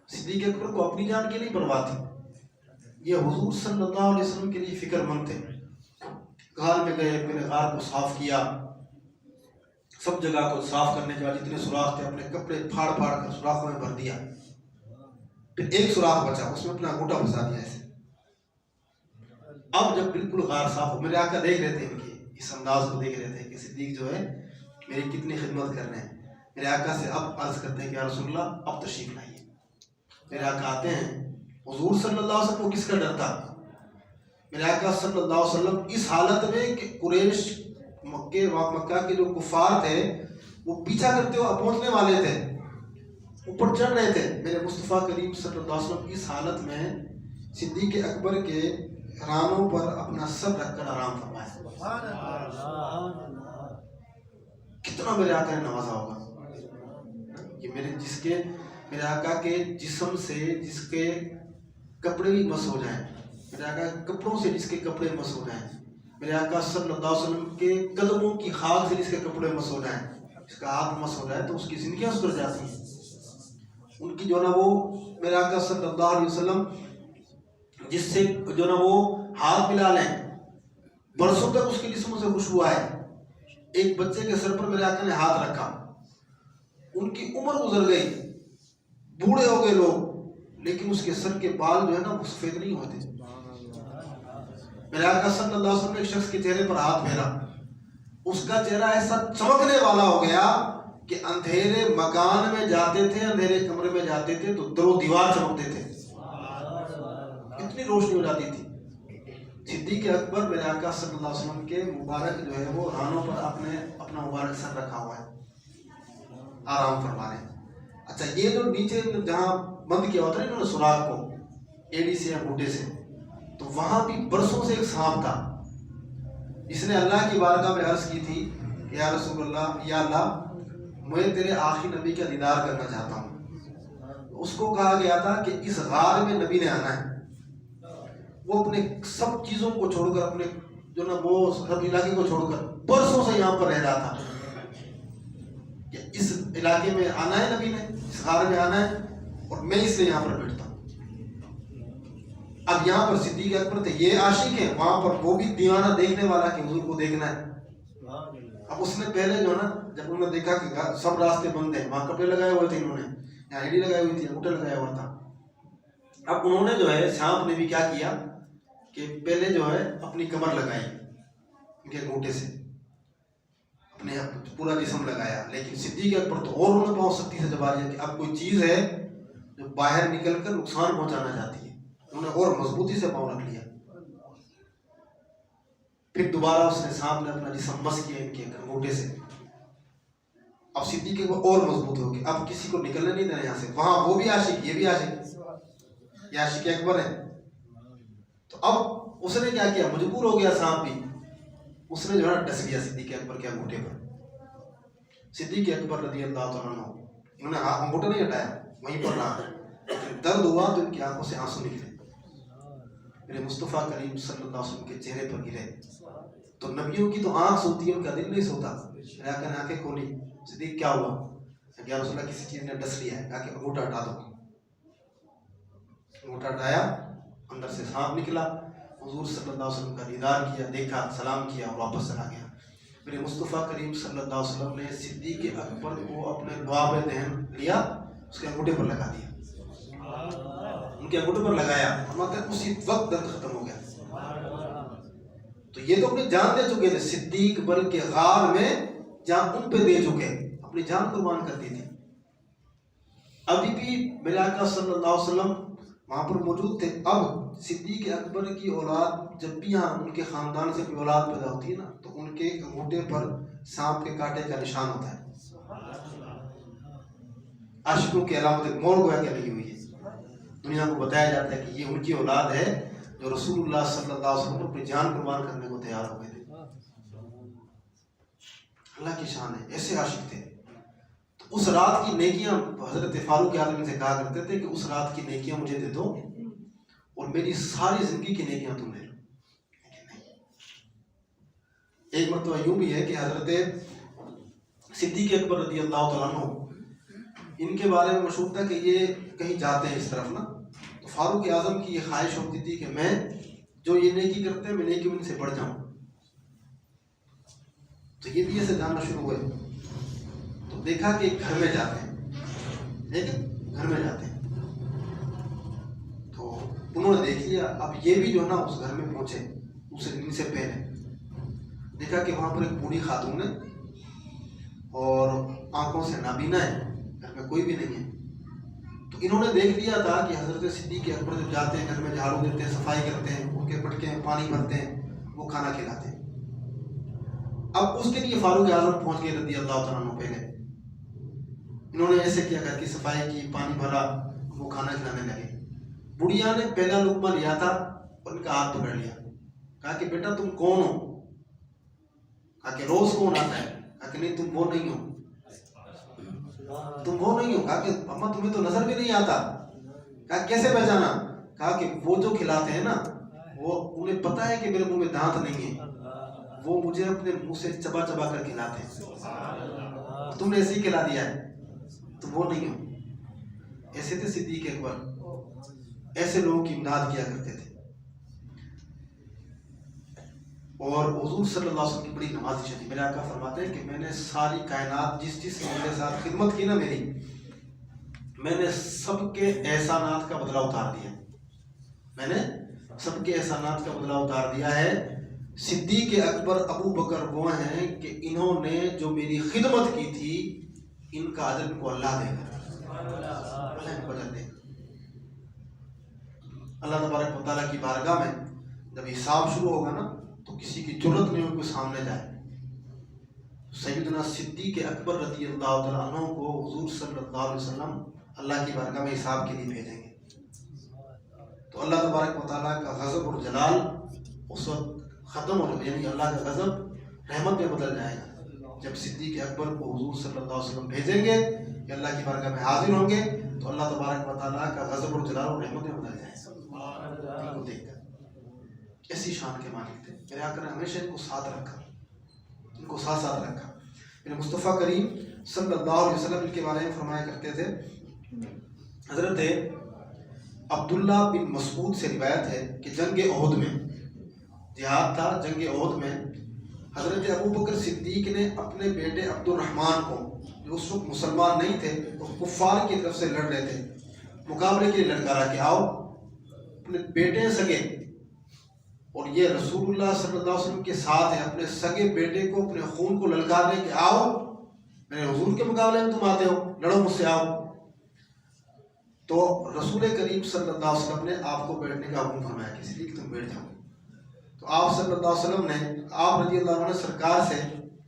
صدیق اکبر کو اپنی جان کی نہیں پرواہ تھی, یہ حضور صلی اللہ علیہ وسلم کے لیے فکر مند تھے. غار میں گئے, میرے غار کو صاف کیا, سب جگہ کو صاف کرنے کے بعد جتنے سوراخ تھے اپنے کپڑے پھاڑ پھاڑ کر سوراخوں میں بھر دیا. پھر ایک سوراخ بچا, اس میں اپنا انگوٹھا پھنسا دیا ایسے. اب جب بالکل غار صاف ہو, میرے آقا دیکھ رہے تھے ان کی اس انداز کو, دیکھ رہے تھے کہ صدیق جو ہے میری کتنی خدمت کر رہے ہیں. میرے آقا سے اب عرض کرتے ہیں کہ یا رسول اللہ اب تشریف لائیے. میرے آقا آتے ہیں. حضور صلی اللہ علیہ وسلم کو کس کا ڈر تھا؟ میرے آقا صلی اللہ علیہ وسلم اس حالت میں کہ قریش مکہ کے جو کفار تھے وہ پیچھا کرتے ہوئے پہنچنے والے تھے, اوپر چڑھ رہے تھے. میرے مصطفیٰ کریم صلی اللہ علیہ وسلم اس حالت میں صدیق اکبر کے رانوں پر اپنا سر رکھ کر آرام فرمایا. کتنا میرے آقا نے نوازا ہوگا. یہ میرے آقا کے جسم سے جس کے کپڑے بھی مس ہو جائیں, میرے آقا کے کپڑوں سے جس کے کپڑے مس ہو جائیں, میرے آقا صلی اللہ علیہ وسلم کے قدموں کی خاک سے جس کے کپڑے مس ہو جائیں, جس کا ہاتھ مس ہو جائے تو اس کی زندگیاں سدھر جاتی ہیں. ان کی جو نا وہ میرے آقا صلی اللہ علیہ وسلم جس سے جو نا وہ ہاتھ ملا لیں, برسوں تک اس کے جسموں سے خوشبو آئے. ایک بچے کے سر پر میرے آقا نے ہاتھ رکھا, ان کی عمر گزر گئی, بوڑھے ہو گئے لوگ, لیکن اس کے سر کے بال جو ہے نا وہ سفید نہیں ہوتے. میرے آقا صلی اللہ علیہ وسلم نے ایک شخص کے چہرے پر ہاتھ پھیرا, اس کا چہرہ ایسا چمکنے والا ہو گیا کہ اندھیرے مکان میں جاتے تھے, اندھیرے کمرے میں جاتے تھے تو در و دیوار چمکتے تھے, اتنی روشنی ہو جاتی تھی. صدیق اکبر میرے آقا صلی اللہ علیہ وسلم کے مبارک جو ہے وہ رانوں پر اپنا مبارک سر رکھا ہوا ہے, آرام فرما رہے ہیں. اچھا, یہ جو نیچے جہاں بند کیا ہوتا ہے انہوں نے سوراخ کو ایڑی سے یا گھوٹے سے, تو وہاں بھی برسوں سے ایک سانپ تھا. اس نے اللہ کی بارگاہ میں عرض کی تھی کہ یا رسول اللہ، یا اللہ میں تیرے آخری نبی کا دیدار کرنا چاہتا ہوں. اس کو کہا گیا تھا کہ اس غار میں نبی نے آنا ہے. وہ اپنے سب چیزوں کو چھوڑ کر، اپنے جو نا وہ سب علاقے کو چھوڑ کر برسوں سے یہاں پر رہ رہا تھا کہ اس علاقے میں آنا ہے، نبی نے اس غار میں آنا ہے اور میں اس لیے یہاں پر بیٹھتا ہوں. اب یہاں پر صدیق اکبر تھے، یہ عاشق ہیں، وہاں پر وہ بھی دیوانہ دیکھنے والا کہ حضور کو دیکھنا ہے. اب اس نے پہلے جو نا جب انہوں نے دیکھا کہ سب راستے بند ہیں، وہاں کپڑے لگائے ہوئے تھے، انہوں نے یہاں ہیڈی لگائی ہوئی تھی، انگوٹھا لگایا ہوا تھا. اب انہوں نے جو ہے سانپ نے بھی کیا کیا کہ پہلے جو ہے اپنی کمر لگائی ان کے انگوٹھے سے، اپنے پورا جسم لگایا. لیکن صدیق اکبر تو اور انہیں بہت سختی سے جواب دیا کہ اب کوئی چیز ہے جو باہر نکل کر نقصان پہنچانا چاہتی ہے. انہوں نے اور مضبوطی سے پاؤں رکھ لیا. پھر دوبارہ اس نے سانپ نے اپنا جسم بس کیا ان کے انگوٹھے سے. اب صدیق اکبر اور مضبوط ہو گئے، اب کسی کو نکلنے نہیں دینا یہاں سے. وہاں وہ بھی عاشق، یہ بھی عاشق، یہ عاشق اکبر ہے. تو اب اس نے کیا کیا، مجبور ہو گیا سانپ بھی، اس نے جو ہے ڈس گیا صدیق اکبر کے انگوٹھے پر. صدیق اکبر رضی اللہ تعالیٰ عنہ انہوں نے انگوٹھا نہیں ہٹایا، وہیں پر رہا. درد ہوا تو ان کی آنکھوں سے آنسو نکلے، میرے مصطفیٰ کریم صلی اللہ علیہ وسلم کے چہرے پر گرے. تو نبیوں کی تو آنکھ سوتی ہے، ان کا دل نہیں سوتا. آقا نے آنکھیں کھولی، صدیق کیا ہوا؟ یا رسول اللہ کسی چیز نے ڈس لیا ہے. کہا کہ انگوٹھا ہٹا دو. انگوٹھا ہٹایا، اندر سے سانپ نکلا. حضور صلی اللہ علیہ وسلم کا دیدار کیا، دیکھا، سلام کیا اور واپس چلا گیا. میرے مصطفیٰ کریم صلی اللہ علیہ وسلم نے صدیق اکبر کو اپنے لعاب دہن لیا، اس کے انگوٹھے پر لگا دیا، ان کے انگوٹھے پر لگایا. فرماتے ہیں اسی وقت درد ختم ہو گیا. تو یہ تو اپنی جان دے چکے تھے صدیق، بلکہ غار میں جان ان پہ دے چکے، اپنی جان قربان کر دی تھی. ابھی بھی میرے آقا صلی اللہ علیہ وسلم وہاں پر موجود تھے. اب صدیق اکبر کی اولاد جب بھی یہاں ان کے خاندان سے کوئی اولاد پیدا ہوتی ہے نا، تو ان کے انگوٹھے پر سانپ کے کانٹے کا نشان ہوتا ہے. عاشقوں کی علامت مور گویا کہ لگی ہوئی ہے. دنیا کو بتایا جاتا ہے کہ یہ ان کی اولاد ہے جو رسول اللہ صلی اللہ علیہ وسلم اپنی جان قربان کرنے کو تیار ہو گئے تھے. اللہ کی شان ہے، ایسے عاشق تھے. تو اس رات کی نیکیاں حضرت فاروق اعظم سے کہا کرتے تھے کہ اس رات کی نیکیاں مجھے دے دو اور میری ساری زندگی کی نیکیاں تم لے لو. ایک مرتبہ یوں بھی ہے کہ حضرت صدیق اکبر رضی اللہ تعالیٰ عنہ ان کے بارے میں مشہور تھا کہ یہ کہیں جاتے ہیں اس طرف نا، تو فاروق اعظم کی یہ خواہش ہوتی تھی کہ میں جو یہ نیکی کرتے ہیں میں نیکی ان سے بڑھ جاؤں. تو یہ بھی ایسے جاننا شروع ہوئے. تو دیکھا کہ گھر میں جاتے ہیں، لیکن گھر میں جاتے ہیں تو انہوں نے دیکھ لیا. اب یہ بھی جو ہے نا اس گھر میں پہنچے دوسرے دن سے پہلے، دیکھا کہ وہاں پر ایک بوڑھی خاتون ہے اور آنکھوں سے نابینا ہے، گھر میں کوئی بھی نہیں ہے. تو انہوں نے دیکھ لیا تھا کہ حضرت صدیق اکبر جب جاتے ہیں گھر میں جھاڑو دیتے ہیں، صفائی کرتے ہیں، ان کے پٹکے میں پانی بھرتے ہیں، وہ کھانا کھلاتے ہیں. اب اس کے لیے فاروق اعظم پہنچ گئے رضی اللہ تعالیٰ عنہ. پہلے انہوں نے ایسے کیا، گھر کی صفائی کی، پانی بھرا، وہ کھانا کھلانے لگے. بڑھیا نے پہلا لقمہ لیا تھا اور ان کا ہاتھ پکڑ لیا. کہا کہ بیٹا تم کون ہو؟ کہا کہ روز کون آتا ہے؟ کہا کہ نہیں تم وہ نہیں ہو، تم وہ نہیں ہو. کہا کہ اما تمہیں تو نظر بھی نہیں آتا. کہا کیسے پہچانا؟ کہا کہ وہ جو کھلاتے ہیں نا وہ انہیں پتا ہے کہ میرے منہ میں دانت نہیں ہے، وہ مجھے اپنے منہ سے چبا چبا کر کھلاتے ہیں، تم نے ایسے ہی کھلا دیا ہے، تم وہ نہیں ہو. ایسے تھے صدیق اکبر، ایسے لوگوں کی امداد کیا کرتے تھے. اور حضور صلی اللہ علیہ وسلم کی بڑی نوازش تھی. میرے آقا فرماتے ہیں کہ میں نے ساری کائنات جس نے میرے ساتھ خدمت کی نا میری، میں نے سب کے احسانات کا بدلہ اتار دیا. میں نے سب کے احسانات کا بدلہ اتار دیا ہے. صدیق اکبر ابو بکر وہ ہیں کہ انہوں نے جو میری خدمت کی تھی، ان کا اجر کو اللہ دے گا، اللہ کو اجر دے گا. اللہ تبارک و تعالیٰ کی بارگاہ میں جب حساب شروع ہوگا نا تو کسی کی جرت نہیں ہو کوئی سامنے جائے. سیدنا صدیق اکبر رضی اللہ تعالیٰ عنہ کو حضور صلی اللہ علیہ وسلم اللہ کی بارگاہ میں حساب کے لیے بھیجیں گے. تو اللہ تبارک و تعالیٰ کا غضب اور جلال اس وقت ختم ہو جائے، یعنی اللہ کا غضب رحمت میں بدل جائے گا جب صدیق اکبر کو حضور صلی اللہ علیہ وسلم بھیجیں گے کہ اللہ کی بارگاہ میں حاضر ہوں گے تو اللہ تبارک و تعالیٰ کا غضب اور جلال اور رحمت میں بدل جائے گا. ان کو دیکھ کر ایسی شان کے مالک تھے. میرے آقا نے ہمیشہ ان کو ساتھ رکھا، ان کو ساتھ ساتھ رکھا. میرے مصطفیٰ کریم صلی اللہ علیہ وسلم ان کے بارے میں فرمایا کرتے تھے، حضرت عبداللہ بن مسعود سے روایت ہے کہ جنگ احد میں، جہاد تھا، جنگ احد میں حضرت ابو بکر صدیق نے اپنے بیٹے عبد الرحمن کو، جو اس وقت مسلمان نہیں تھے اور کفار کی طرف سے لڑ رہے تھے، مقابلے کے لیے لڑکارا کہ آؤ اپنے بیٹے سگے، اور یہ رسول اللہ صلی اللہ علیہ وسلم کے ساتھ ہے، اپنے سگے بیٹے کو، اپنے خون کو للکارنے کہ آؤ میرے حضور کے مقابلے میں تم آتے ہو، لڑو مجھ سے آؤ. تو رسول کریم صلی اللہ علیہ وسلم نے آپ کو بیٹھنے کا حکم فرمایا کہ اس لیے کہ تم بیٹھ جاؤ. تو آپ صلی اللہ علیہ وسلم نے، آپ رضی اللہ عنہ نے سرکار سے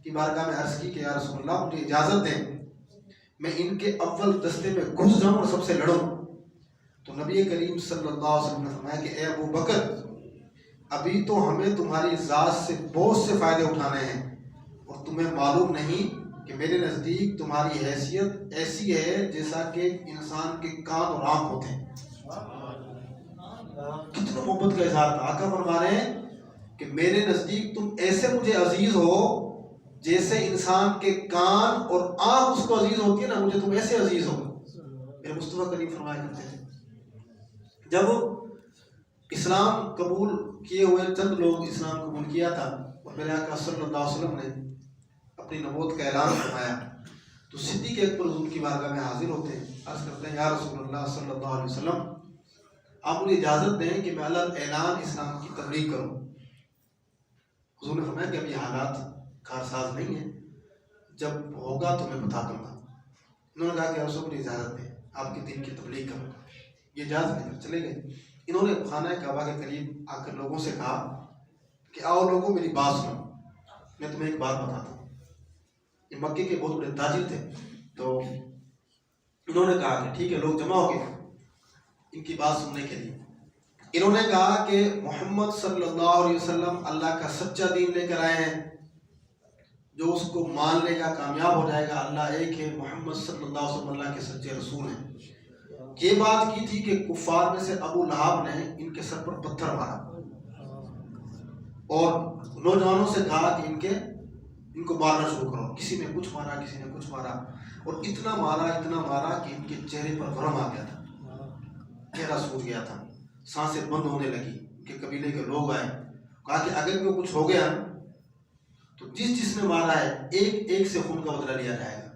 کی بارگاہ میں عرض کی کہ یا رسول اللہ مجھے اجازت دیں میں ان کے اول دستے میں گھس جاؤں اور سب سے لڑوں. تو نبی کریم صلی اللہ علیہ وسلم نے فرمایا کہ اے ابو بکر، ابھی تو ہمیں تمہاری ذات سے بہت سے فائدے اٹھانے ہیں، اور تمہیں معلوم نہیں کہ میرے نزدیک تمہاری حیثیت ایسی ہے جیسا کہ انسان کے کان اور آنکھ ہوتے ہیں. کتنا محبت کا اظہار تھا. آقا فرما رہے ہیں کہ میرے نزدیک تم ایسے مجھے عزیز ہو جیسے انسان کے کان اور آنکھ اس کو عزیز ہوتی ہے نا، مجھے تم ایسے عزیز ہو. میرے مصطفیٰ کریم فرمایا کرتے تھے جب اسلام قبول کیے ہوئے چند لوگ اسلام قبول کیا تھا اور میرے آقا صلی اللہ علیہ وسلم نے اپنی نبوت کا اعلان فرمایا تو صدیق اکبر حضور کی بارگاہ میں حاضر ہوتے ہیں، عرض کرتے ہیں یا رسول اللہ صلی اللہ علیہ وسلم آپ مجھے اجازت دیں کہ میں اعلان اسلام کی تبلیغ کروں. حضور نے فرمایا کہ اب یہ حالات کارساز نہیں ہیں، جب ہوگا تو میں بتا دوں گا. انہوں نے کہا کہ آپ سب مجھے اجازت دیں آپ کے دین کی تبلیغ کروں گا. یہ اجازت دے کر چلے گئے. انہوں نے خانہ کعبہ کے قریب آ کر لوگوں سے کہا کہ آؤ لوگوں میری بات سنو، میں تمہیں ایک بات بتاتا ہوں. یہ مکے کے بہت بڑے تاجر تھے، تو انہوں نے کہا کہ ٹھیک ہے، لوگ جمع ہو گئے ان کی بات سننے کے لیے. انہوں نے کہا کہ محمد صلی اللہ علیہ وسلم اللہ کا سچا دین لے کر آئے ہیں، جو اس کو مان لے گا کامیاب ہو جائے گا. اللہ ایک ہے، محمد صلی اللہ علیہ وسلم اللہ کے سچے رسول ہیں. یہ بات کی تھی کہ کفار میں سے ابو لہب نے ان کے سر پر پتھر مارا اور نوجوانوں سے کہا کہ ان کو مارنا شروع کرو. کسی نے کچھ مارا، کسی نے کچھ مارا، اور اتنا مارا کہ ان کے چہرے پر ورم آ گیا تھا، چہرہ سوج گیا تھا، سانسیں بند ہونے لگی. ان کے قبیلے کے لوگ آئے، کہا کہ اگر کوئی کچھ ہو گیا تو جس نے مارا ہے ایک ایک سے خون کا بدلہ لیا جائے گا.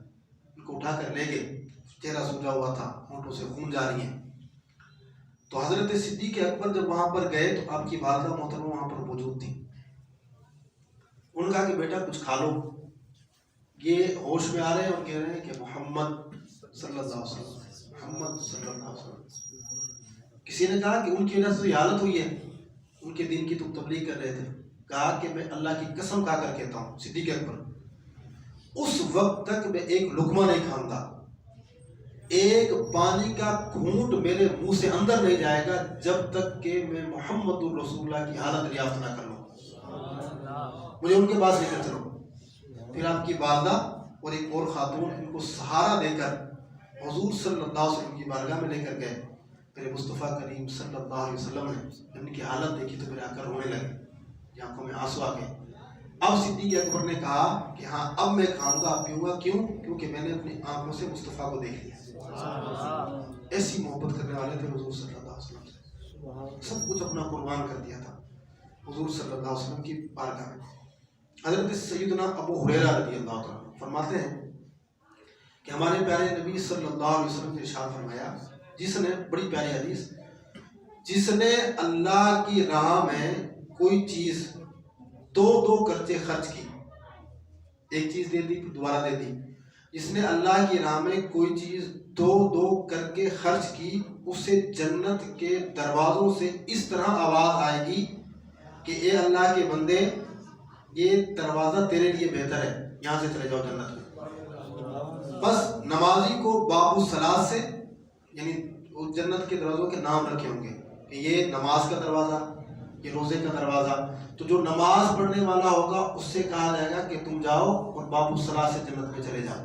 ان کو اٹھا کر لے گئے، چہرہ سوجا ہوا تھا، ہونٹوں سے خون جاری ہے. تو حضرت صدیق اکبر جب وہاں پر گئے تو آپ کی والدہ محترمہ وہاں پر موجود تھی. انہوں نے کہا کہ بیٹا کچھ کھا لو. یہ ہوش میں آ رہے ہیں اور کہہ رہے ہیں کہ محمد صلی اللہ علیہ وسلم، محمد صلی اللہ علیہ وسلم. کسی نے کہا کہ ان کی وجہ سے یہ حالت ہوئی ہے، ان کے دین کی تم تبلیغ کر رہے تھے. کہا کہ میں اللہ کی قسم کھا کر کہتا ہوں صدیق اکبر، اس وقت تک میں ایک لقمہ نہیں کھاؤں گا، ایک پانی کا گھونٹ میرے منہ سے اندر نہیں جائے گا جب تک کہ میں محمد الرسول اللہ کی حالت دریافت نہ کر لوں. مجھے ان کے پاس لے کر چلو. پھر آپ کی والدہ اور ایک اور خاتون ان کو سہارا دے کر حضور صلی اللہ علیہ وسلم کی بارگاہ میں لے کر گئے. پھر مصطفیٰ کریم صلی اللہ علیہ وسلم نے ان کی حالت دیکھی تو پھر آ کر رونے لگے، آنکھوں میں آنسو آ گئے. اب صدیق اکبر نے کہا کہ ہاں اب میں کھاؤں گا، پیوں گا. کیوں؟ کیونکہ میں نے اپنی آنکھوں سے مصطفیٰ کو دیکھ لیا. ایسی محبت کرنے والے تھے حضور صلی اللہ علیہ وسلم سے، سب کچھ اپنا قربان کر دیا تھا حضور صلی اللہ علیہ وسلم کی بارگاہ میں. حضرت سیدنا ابو ہریرہ رضی اللہ عنہ فرماتے ہیں کہ ہمارے پیارے نبی صلی اللہ علیہ وسلم نے ارشاد فرمایا، جس نے، بڑی پیاری حدیث، جس نے اللہ کی راہ میں کوئی چیز دو کرتے خرچ کی، ایک چیز دے دی پھر دوبارہ دے دی، جس نے اللہ کی راہ میں کوئی چیز دو کر کے خرچ کی، اسے جنت کے دروازوں سے اس طرح آواز آئے گی کہ اے اللہ کے بندے، یہ دروازہ تیرے لیے بہتر ہے، یہاں سے چلے جاؤ جنت میں. بس نمازی کو باب الصلاۃ سے، یعنی جنت کے دروازوں کے نام رکھے ہوں گے، کہ یہ نماز کا دروازہ، یہ روزے کا دروازہ، تو جو نماز پڑھنے والا ہوگا اس سے کہا جائے گا کہ تم جاؤ اور باب الصلاۃ سے جنت میں چلے جاؤ۔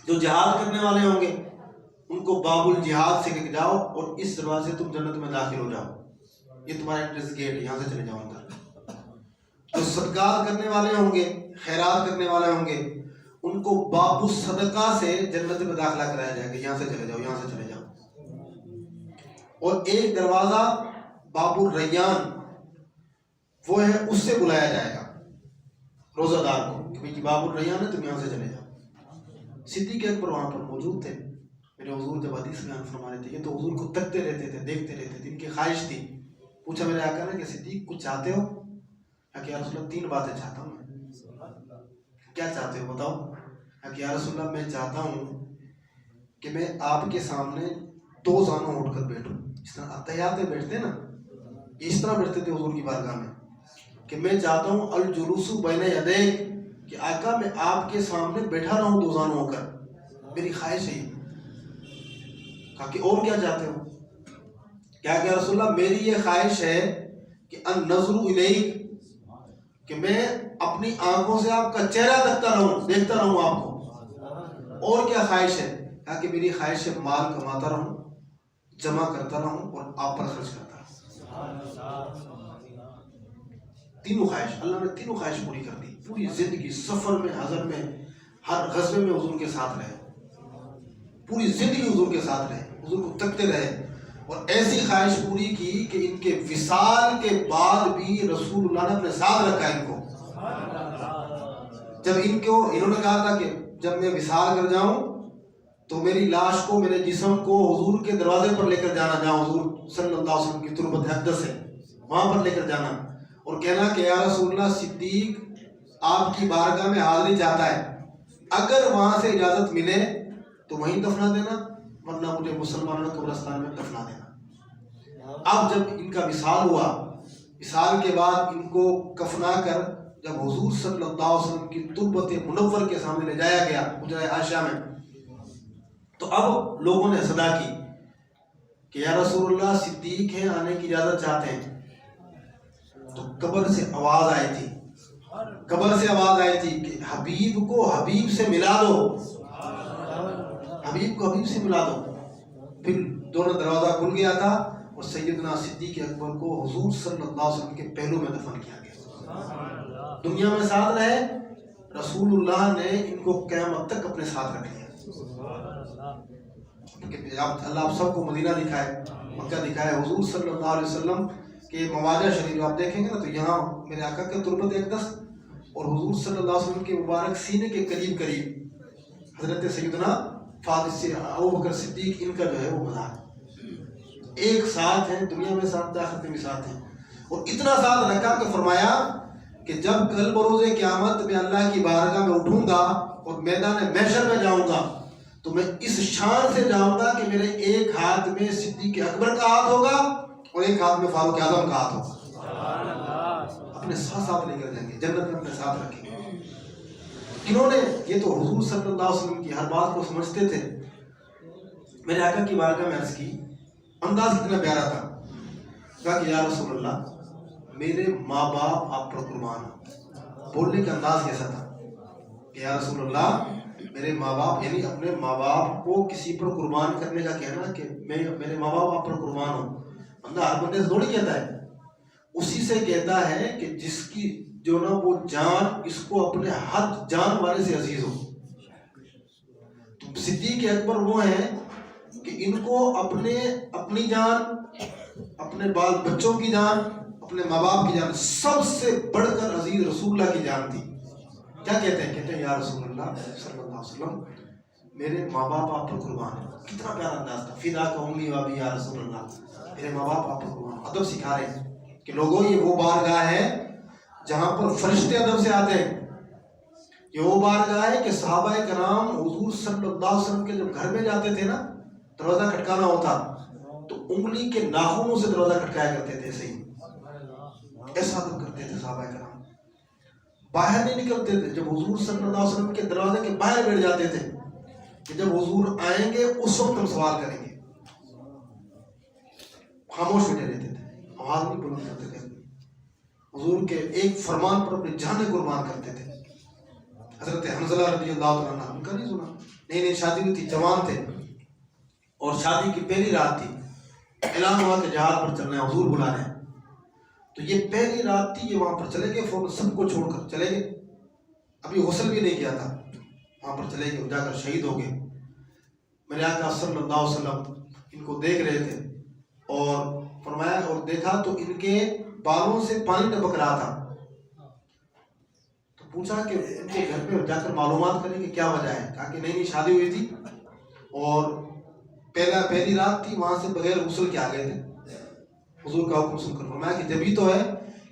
جو جہاد کرنے والے ہوں گے ان کو باب الجہاد سے لے کے جاؤ اور اس دروازے سے تم جنت میں داخل ہو جاؤ، یہ تمہارا انٹرسٹ گیٹ ہے، یہاں سے چلے جاؤ اندر۔ جو صدقات کرنے والے ہوں گے، خیرات کرنے والے ہوں گے، ان کو باب الصدقہ سے جنت میں داخلہ کرایا جائے گا، یہاں سے چلے جاؤ، یہاں سے چلے جاؤ۔ اور ایک دروازہ باب الریان وہ ہے، اس سے بلایا جائے گا روزہ دار کو کہ بھئی باب الریان ہے، تم یہاں سے چلے جاؤ۔ صدیق اکبر وہاں پر موجود تھے، میرے حضور جب حدیث بیان فرما رہے تھے، یہ تو حضور کو تکتے رہتے تھے، دیکھتے رہتے تھے، ان کی خواہش تھی۔ پوچھا میرے آقا نے کہ صدیق کچھ چاہتے ہو؟ کہ یا رسول اللہ 3 باتیں چاہتا ہوں میں۔ کیا چاہتے ہو بتاؤ؟ کہ یا رسول اللہ میں چاہتا ہوں کہ میں آپ کے سامنے 2 زانوں اٹھ کر بیٹھوں، اس طرح اتحیات میں بیٹھتے نا، اس طرح بیٹھتے تھے حضور کی بارگاہ میں، کہ میں چاہتا ہوں الجلوس بین یدیک، کہ آقا میں آپ کے سامنے بیٹھا رہوں 2 زانوں ہو کر، میری خواہش ہے۔ کہا کہ اور کیا چاہتے ہو؟ کیا کہ رسول اللہ میری یہ خواہش ہے کہ النظر الیک، کہ میں اپنی آنکھوں سے آپ کا چہرہ دیکھتا رہوں آپ کو۔ اور کیا خواہش ہے؟ کہا کہ میری خواہش ہے مال کماتا رہوں، جمع کرتا رہوں اور آپ پر خرچ کرتا رہوں۔ تینوں خواہش، اللہ نے تینوں خواہش پوری کر دی۔ پوری زندگی سفر میں، حضر میں، ہر غزوے میں حضور کے ساتھ رہے، پوری زندگی حضور کے ساتھ رہے، حضور کو تکتے رہے، اور ایسی خواہش پوری کی کہ ان کے وصال کے بعد بھی رسول اللہ نے اپنے ساتھ رکھا ان کو۔ جب انہوں نے کہا تھا کہ جب میں وصال کر جاؤں تو میری لاش کو، میرے جسم کو حضور کے دروازے پر لے کر جانا، جہاں حضور صلی اللہ علیہ وسلم کی تربت اقدس ہے وہاں پر لے کر جانا، اور کہنا کہ یا رسول اللہ صدیق آپ کی بارگاہ میں حاضری چاہتا ہے، اگر وہاں سے اجازت ملے تو وہیں دفنا دینا، ورنہ مجھے مسلمانوں کے قبرستان میں دفنا دینا۔ اب جب ان کا وصال ہوا، وصال کے بعد ان کو کفنا کر جب حضور صلی اللہ علیہ وسلم کی تربت منور کے سامنے لے جایا گیا حجرہ عائشہ میں، تو اب لوگوں نے صدا کی کہ یا رسول اللہ صدیق ہیں، آنے کی اجازت چاہتے ہیں۔ تو قبر سے آواز آئی تھی کہ حبیب کو حبیب سے ملا دو، حبیب کو حبیب سے ملا دو۔ پھر دونوں دروازہ کھل گیا تھا اور سیدنا صدیق اکبر کو حضور صلی اللہ علیہ وسلم کے پہلو میں دفن کیا گیا۔ دنیا میں ساتھ رہے، رسول اللہ نے ان کو قیامت تک اپنے ساتھ رکھ لیا۔ اللہ آپ سب کو مدینہ دکھائے، مکہ دکھائے، حضور صلی اللہ علیہ وسلم کے مواجہ شریف آپ دیکھیں گے نا، تو یہاں میرے آقا کے تربت اقدس اور حضور صلی اللہ علیہ وسلم کے مبارک سینے کے قریب حضرت سیدنا ابوبکر صدیق ان کا جو ہے وہ مزار ایک ساتھ ہیں، دنیا میں ساتھ، آخرت میں بھی ساتھ ہیں، اور اتنا ساتھ رکھا کہ فرمایا کہ جب کل بروز قیامت میں اللہ کی بارگاہ میں اٹھوں گا اور میدان محشر میں جاؤں گا تو میں اس شان سے جاؤں گا کہ میرے ایک ہاتھ میں صدیق اکبر کا ہاتھ ہوگا اور ایک ہاتھ میں فاروق اعظم کا ہاتھ ہوگا۔ اپنے ساتھ لے کر جائیں گے، جنت میں اپنے ساتھ رکھیں گے۔ انہوں نے یہ تو حضور صلی اللہ علیہ وسلم کی ہر بات کو سمجھتے تھے۔ میرے آقا کی بارگاہ میں عرض کی، انداز کتنا پیارا تھا، کہا کہ یا رسول اللہ میرے ماں باپ آپ پر قربان ہیں۔ بولنے کا انداز کیسا تھا کہ یا رسول اللہ میرے ماں باپ، یعنی اپنے ماں باپ کو کسی پر قربان کرنے کا کہنا کہ میرے ماں باپ آپ پر قربان ہوں، بندہ ہر بندے سے تھوڑی کہتا ہے، اسی سے کہتا ہے کہ جس کی جو نا وہ جان اس کو اپنے ہر جان والے سے عزیز ہو۔ تو صدیق اکبر وہ ہیں کہ ان کو اپنی جان، اپنے بال بچوں کی جان، اپنے ماں باپ کی جان سب سے بڑھ کر عزیز رسول اللہ کی جان تھی۔ کیا کہتے ہیں یا رسول اللہ صلی اللہ علیہ وسلم میرے ماں باپ آپ پر قربان ہیں۔ کتنا پیارا انداز تھا، فدا کا امی وابی یا رسول اللہ، میرے ماں باپ آپ پر قربان ہیں۔ ادب سکھا رہے ہیں کہ لوگوں یہ وہ بارگاہ ہے جہاں پر فرشتے ادب سے آتے ہیں، یہ وہ بارگاہ ہے کہ صحابہ کرام حضور صلی اللہ علیہ وسلم کے جب گھر میں جاتے تھے نا، دروازہ کھٹکانا ہوتا تو انگلی کے ناخنوں سے دروازہ کھٹکایا کرتے تھے، ایسے ہی ایسا ادب کرتے تھے صحابہ کرام۔ باہر نہیں نکلتے تھے، جب حضور صلی اللہ علیہ وسلم کے دروازے کے باہر بیٹھ جاتے تھے کہ جب حضور آئیں گے اس وقت ہم سوال کریں گے۔ خاموش بیٹھے رہتے تھے, آواز نہیں بلند کرتے تھے, حضور کے ایک فرمان پر اپنی جانیں قربان کرتے تھے. حضرت حنظلہ رضی اللہ تعالیٰ عنہ, ان کا نہیں سنا, نئی شادی ہوئی تھی, جوان تھے, اور شادی کی پہلی رات تھی, اعلان ہوا کہ جہاد پر چلنا ہے, حضور بلا رہے ہیں. تو یہ پہلی رات تھی, یہ وہاں پر چلے گئے, فوراً سب کو چھوڑ کر چلے گئے, ابھی غسل بھی نہیں کیا تھا, وہاں پر چلے گئے, جا کر شہید ہو گئے. میرے آقا صلی اللہ علیہ وسلم ان کو دیکھ رہے تھے, اور فرمایا, اور دیکھا تو ان کے بالوں سے پانی ٹپک رہا تھا. تو پوچھا کہ ان کے گھر پہ جا کر معلومات کریں کہ کیا وجہ ہے. کہا کہ نئی شادی ہوئی تھی اور پہلی رات تھی, وہاں سے بغیر غسل کے آ گئے تھے. حضور کا حکم سن کر فرمایا کہ جبھی تو ہے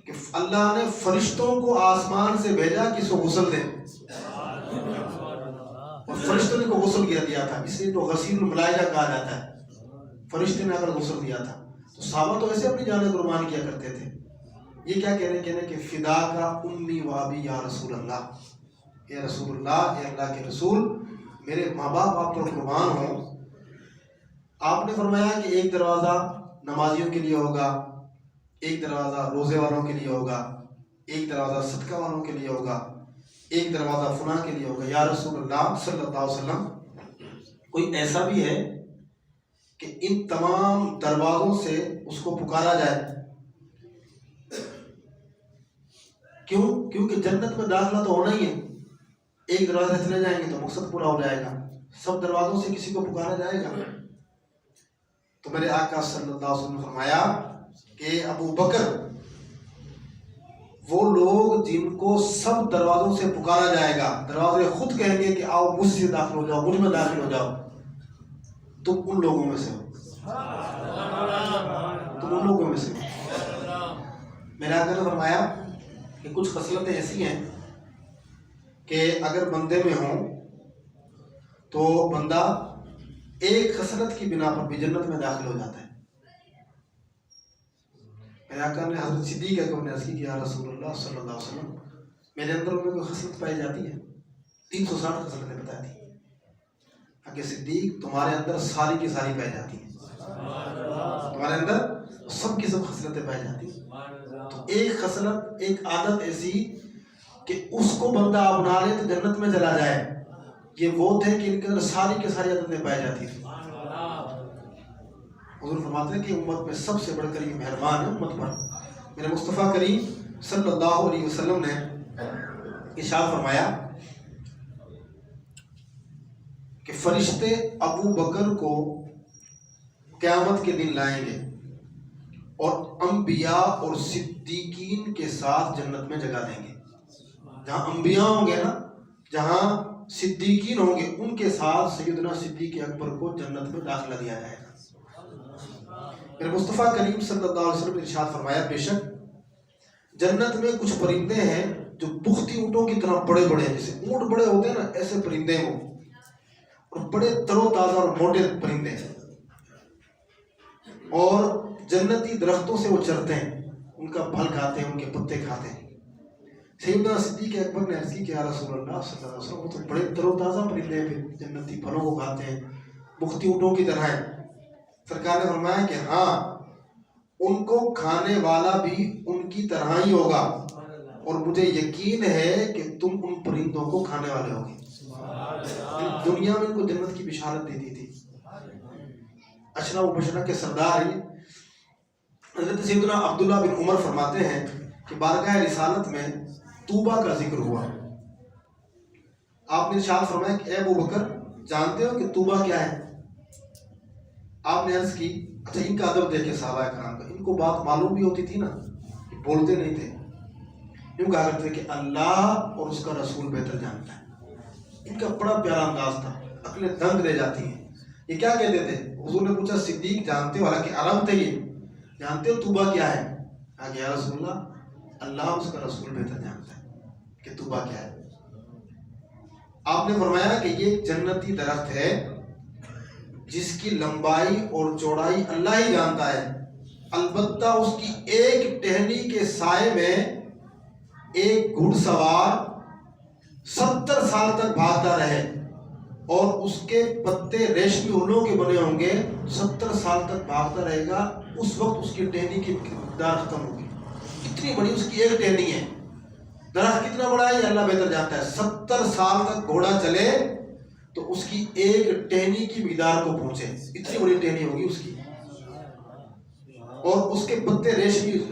کہ اللہ نے فرشتوں کو آسمان سے بھیجا کہ اس کو غسل دیں, اور فرشتوں نے کو غسل دیا تھا, اس لیے تو غسیل الملائکہ کہا جاتا ہے, فرشتے نے آ کر غسل دیا تھا. تو صحابہ تو ایسے اپنی جانیں قربان کیا کرتے تھے. یہ کیا کہہ رہے ہیں کہ فدا کا امی و ابی یا رسول اللہ, اے رسول اللہ, اے اللہ کے رسول, میرے ماں باپ آپ پر قربان ہوں. آپ نے فرمایا کہ ایک دروازہ نمازیوں کے لیے ہوگا, ایک دروازہ روزے والوں کے لیے ہوگا, ایک دروازہ صدقہ والوں کے لیے ہوگا, ایک دروازہ فلاں کے لیے ہوگا. یا رسول اللہ صلی اللہ علیہ وسلم, کوئی ایسا بھی ہے کہ ان تمام دروازوں سے اس کو پکارا جائے؟ کیوں؟ کیونکہ جنت میں داخلہ تو ہونا ہی ہے, ایک دروازے سے چلے جائیں گے تو مقصد پورا ہو جائے گا, سب دروازوں سے کسی کو پکارا جائے گا. تو میرے آقا صلی اللہ علیہ وسلم نے فرمایا کہ ابو بکر وہ لوگ جن کو سب دروازوں سے پکارا جائے گا, دروازے خود کہیں گے کہ آؤ مجھ سے داخل ہو جاؤ, مجھ میں داخل ہو جاؤ, تم ان لوگوں میں سے ہو, تم ان لوگوں میں سے ہو. میرے آقا نے فرمایا کہ کچھ خصلتیں ایسی ہیں کہ اگر بندے میں ہوں تو بندہ ایک خصلت کی بنا پر بھی جنت میں داخل ہو جاتا ہے. میرے آقا نے حضرت صدیق اکبر نے عرض کی کہ یا رسول اللہ صلی اللہ علیہ وسلم, میرے اندر میں کوئی خصلت پائی جاتی ہے؟ 360 خصلتیں بتائی تھی. کہ صدیق تمہارے اندر ساری کی ساری پائی جاتی ہیں, تمہارے اندر سب کی سب خصلتیں پائی جاتی ہیں. تو ایک خصلت, ایک عادت ایسی کہ اس کو بندہ اپنا لے تو جنت میں چلا جائے, یہ وہ تھے کہ ان کے اندر ساری کی ساری عادتیں پائی جاتی تھی. حضور فرماتے ہیں کہ امت میں سب سے بڑھ کر یہ مہربان ہے امت پر. میرے مصطفیٰ کریم صلی اللہ علیہ وسلم نے ارشاد فرمایا کہ فرشتے ابو بکر کو قیامت کے دن لائیں گے اور انبیاء اور صدیقین کے ساتھ جنت میں جگہ دیں گے. جہاں انبیاء ہوں گے نا, جہاں صدیقین ہوں گے, ان کے ساتھ سیدنا صدیق اکبر کو جنت میں داخلہ دیا جائے گا. میرے مصطفیٰ کریم صلی اللہ علیہ وسلم نے ارشاد فرمایا بے شک جنت میں کچھ پرندے ہیں جو بختی اونٹوں کی طرح بڑے بڑے ہیں, جیسے اونٹ بڑے ہوتے ہیں نا ایسے پرندے ہیں وہ, اور بڑے تر و تازہ اور موٹے پرندے ہیں, اور جنتی درختوں سے وہ چرتے ہیں, ان کا پھل کھاتے ہیں, ان کے پتے کھاتے ہیں. سیدنا صدیق اکبر نے عرض کی کہ یا رسول اللہ صلی اللہ علیہ وسلم, وہ تو بڑے تر و تازہ پرندے ہیں, جنتی پھلوں کو کھاتے ہیں, بختی اونٹوں کی طرح ہیں. سرکار نے فرمایا کہ ہاں, ان کو کھانے والا بھی ان کی طرح ہی ہوگا, اور مجھے یقین ہے کہ تم ان پرندوں کو کھانے والے ہوگے. دنیا میں ان کو جنت کی بشارت دے دی تھی. اشرا و بشرا کے سردار ہیں حضرت سیدنا عبداللہ بن عمر فرماتے ہیں کہ بارگاہ رسالت میں طوبہ کا ذکر ہوا. آپ نے ارشاد فرمایا کہ اے ابو بکر, جانتے ہو کہ طوبہ کیا ہے؟ آپ نے عرض کی اچھا ان کا ادب دیکھے صحابہ کرام کا, ان کو بات معلوم بھی ہوتی تھی نا, بولتے نہیں تھے, یوں کہا کرتے کہ اللہ اور اس کا رسول بہتر جانتا ہے. ان کا بڑا پیارا انداز تھا, عقلیں دنگ رہ جاتی ہیں. یہ کیا کہتے تھے؟ حضور نے پوچھا صدیق جانتے ہو, حالانکہ عرب تھے یہ, جانتے ہو طوبہ کیا ہے؟ کہا کہ یا رسول اللہ اور اس کا رسول بہتر جانتا ہے کہ طوبہ کیا ہے. آپ نے فرمایا کہ یہ جنتی درخت ہے جس کی لمبائی اور چوڑائی اللہ ہی جانتا ہے, البتہ اس کی ایک ٹہنی کے سائے میں ایک گھڑ سوار 70 سال تک بھاگتا رہے, اور اس کے پتے ریشمی اونوں کے بنے ہوں گے، 70 سال تک بھاگتا رہے گا، اس وقت اس کی ٹہنی کی مقدار ختم ہوگی۔ کتنی بڑی اس کی ایک ٹہنی ہے، درخت کتنا بڑا ہے یہ اللہ بہتر جانتا ہے۔ 70 سال تک گھوڑا چلے تو اس کی ایک ٹہنی کی مقدار کو پہنچے، اتنی بڑی ٹہنی ہوگی اس کی، اور اس کے پتے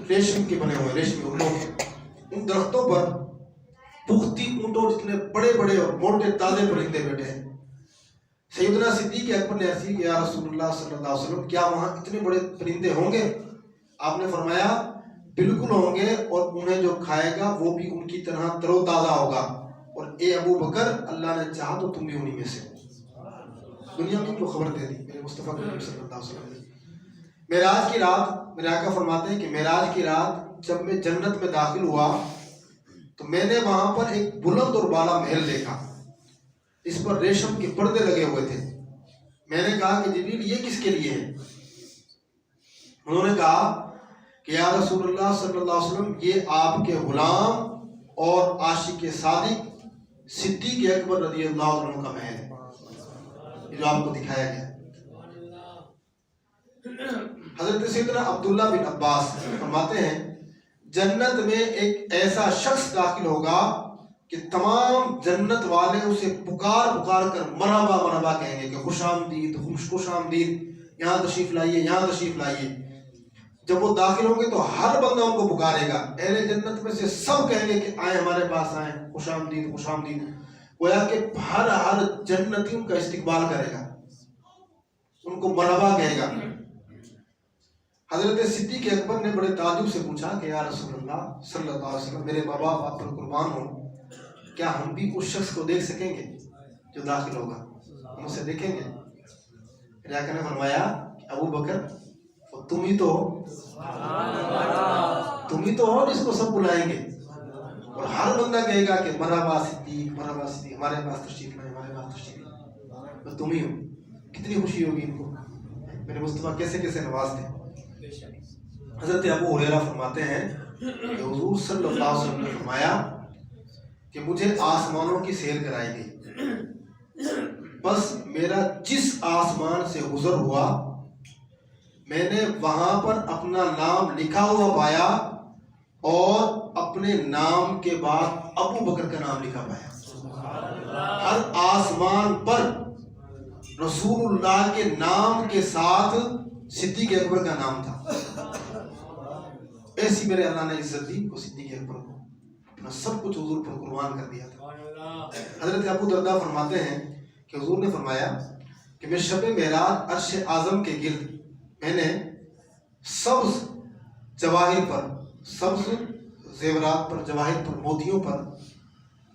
ریشم کے بنے ہوئے، ریشمی اونوں کے۔ ان درختوں پر پختی اونٹوں جتنے بڑے بڑے اور موٹے تازے پرندے بیٹھے ہیں۔ سیدنا صدیق اکبر نے عرض کی کہ یا رسول اللہ صلی اللہ علیہ وسلم، کیا وہاں اتنے بڑے پرندے ہوں گے؟ آپ نے فرمایا بالکل ہوں گے، اور انہیں جو کھائے گا وہ بھی ان کی طرح تر و تازہ ہوگا، اور اے ابو بکر اللہ نے چاہا تو تم بھی انہی میں سے۔ دنیا میں کو خبر دے دی میرے مصطفیٰ کریم صلی اللہ علیہ وسلم نے۔ معراج کی رات، میرے آقا فرماتے ہیں کہ معراج کی رات جب میں جنت میں داخل ہوا تو میں نے وہاں پر ایک بلند اور بالا محل دیکھا، اس پر ریشم کے پردے لگے ہوئے تھے۔ میں نے کہا کہ جبریل یہ کس کے لیے ہے؟ انہوں نے کہا کہ یا رسول اللہ صلی اللہ علیہ وسلم، یہ آپ کے غلام اور عاشق صادق صدیق اکبر رضی اللہ عنہ کا محل ہے، یہ جو آپ کو دکھایا گیا۔ حضرت سیدنا عبداللہ بن عباس فرماتے ہیں جنت میں ایک ایسا شخص داخل ہوگا کہ تمام جنت والے اسے پکار پکار کر مرحبا مرحبا کہیں گے کہ خوش آمدید، خوش آمدید، یہاں تشریف لائیے، یہاں تشریف لائیے۔ جب وہ داخل ہوں گے تو ہر بندہ ان کو پکارے گا، اہل جنت میں سے سب کہیں گے کہ آئیں ہمارے پاس آئیں، خوش آمدید خوش آمدید۔ گویا کہ ہر جنتی ان کا استقبال کرے گا، ان کو مرحبا کہے گا۔ حضرت صدیق اکبر نے بڑے تعجب سے پوچھا کہ یا رسول اللہ صلی اللہ علیہ وسلم، میرے ماں باپ آپ پر قربان ہوں، کیا ہم بھی اس شخص کو دیکھ سکیں گے جو داخل ہوگا؟ ہم اسے دیکھیں گے؟ میرے آقا نے فرمایا ابو بکر، تم ہی تو ہو جس کو سب بلائیں گے، اور ہر بندہ کہے گا کہ مرحبا صدیق، مرحبا صدیق، ہمارے پاس تشریف لائیں، ہمارے پاس تشریف لائیں، تو تم ہی ہو۔ کتنی خوشی ہوگی ان کو، میرے مصطفیٰ کیسے کیسے نوازتے ہیں۔ حضرت ابو ہریرہ فرماتے ہیں کہ حضور صلی اللہ علیہ وسلم نے فرمایا کہ مجھے آسمانوں کی سیر کرائی گئی، بس میرا جس آسمان سے گزر ہوا میں نے وہاں پر اپنا نام لکھا ہوا پایا، اور اپنے نام کے بعد ابو بکر کا نام لکھا پایا۔ ہر آسمان پر رسول اللہ کے نام کے ساتھ صدیق اکبر کا نام تھا۔ ایسی میرے اللہ نے عزت دی کو صدیق اکبر کو، اپنا سب کچھ حضور پر قربان کر دیا تھا۔ حضرت ابو درداء فرماتے ہیں کہ حضور نے فرمایا کہ میں شب معراج عرش اعظم کے گرد میں نے سبز جواہر پر، سبز زیورات پر، جواہر پر، موتیوں پر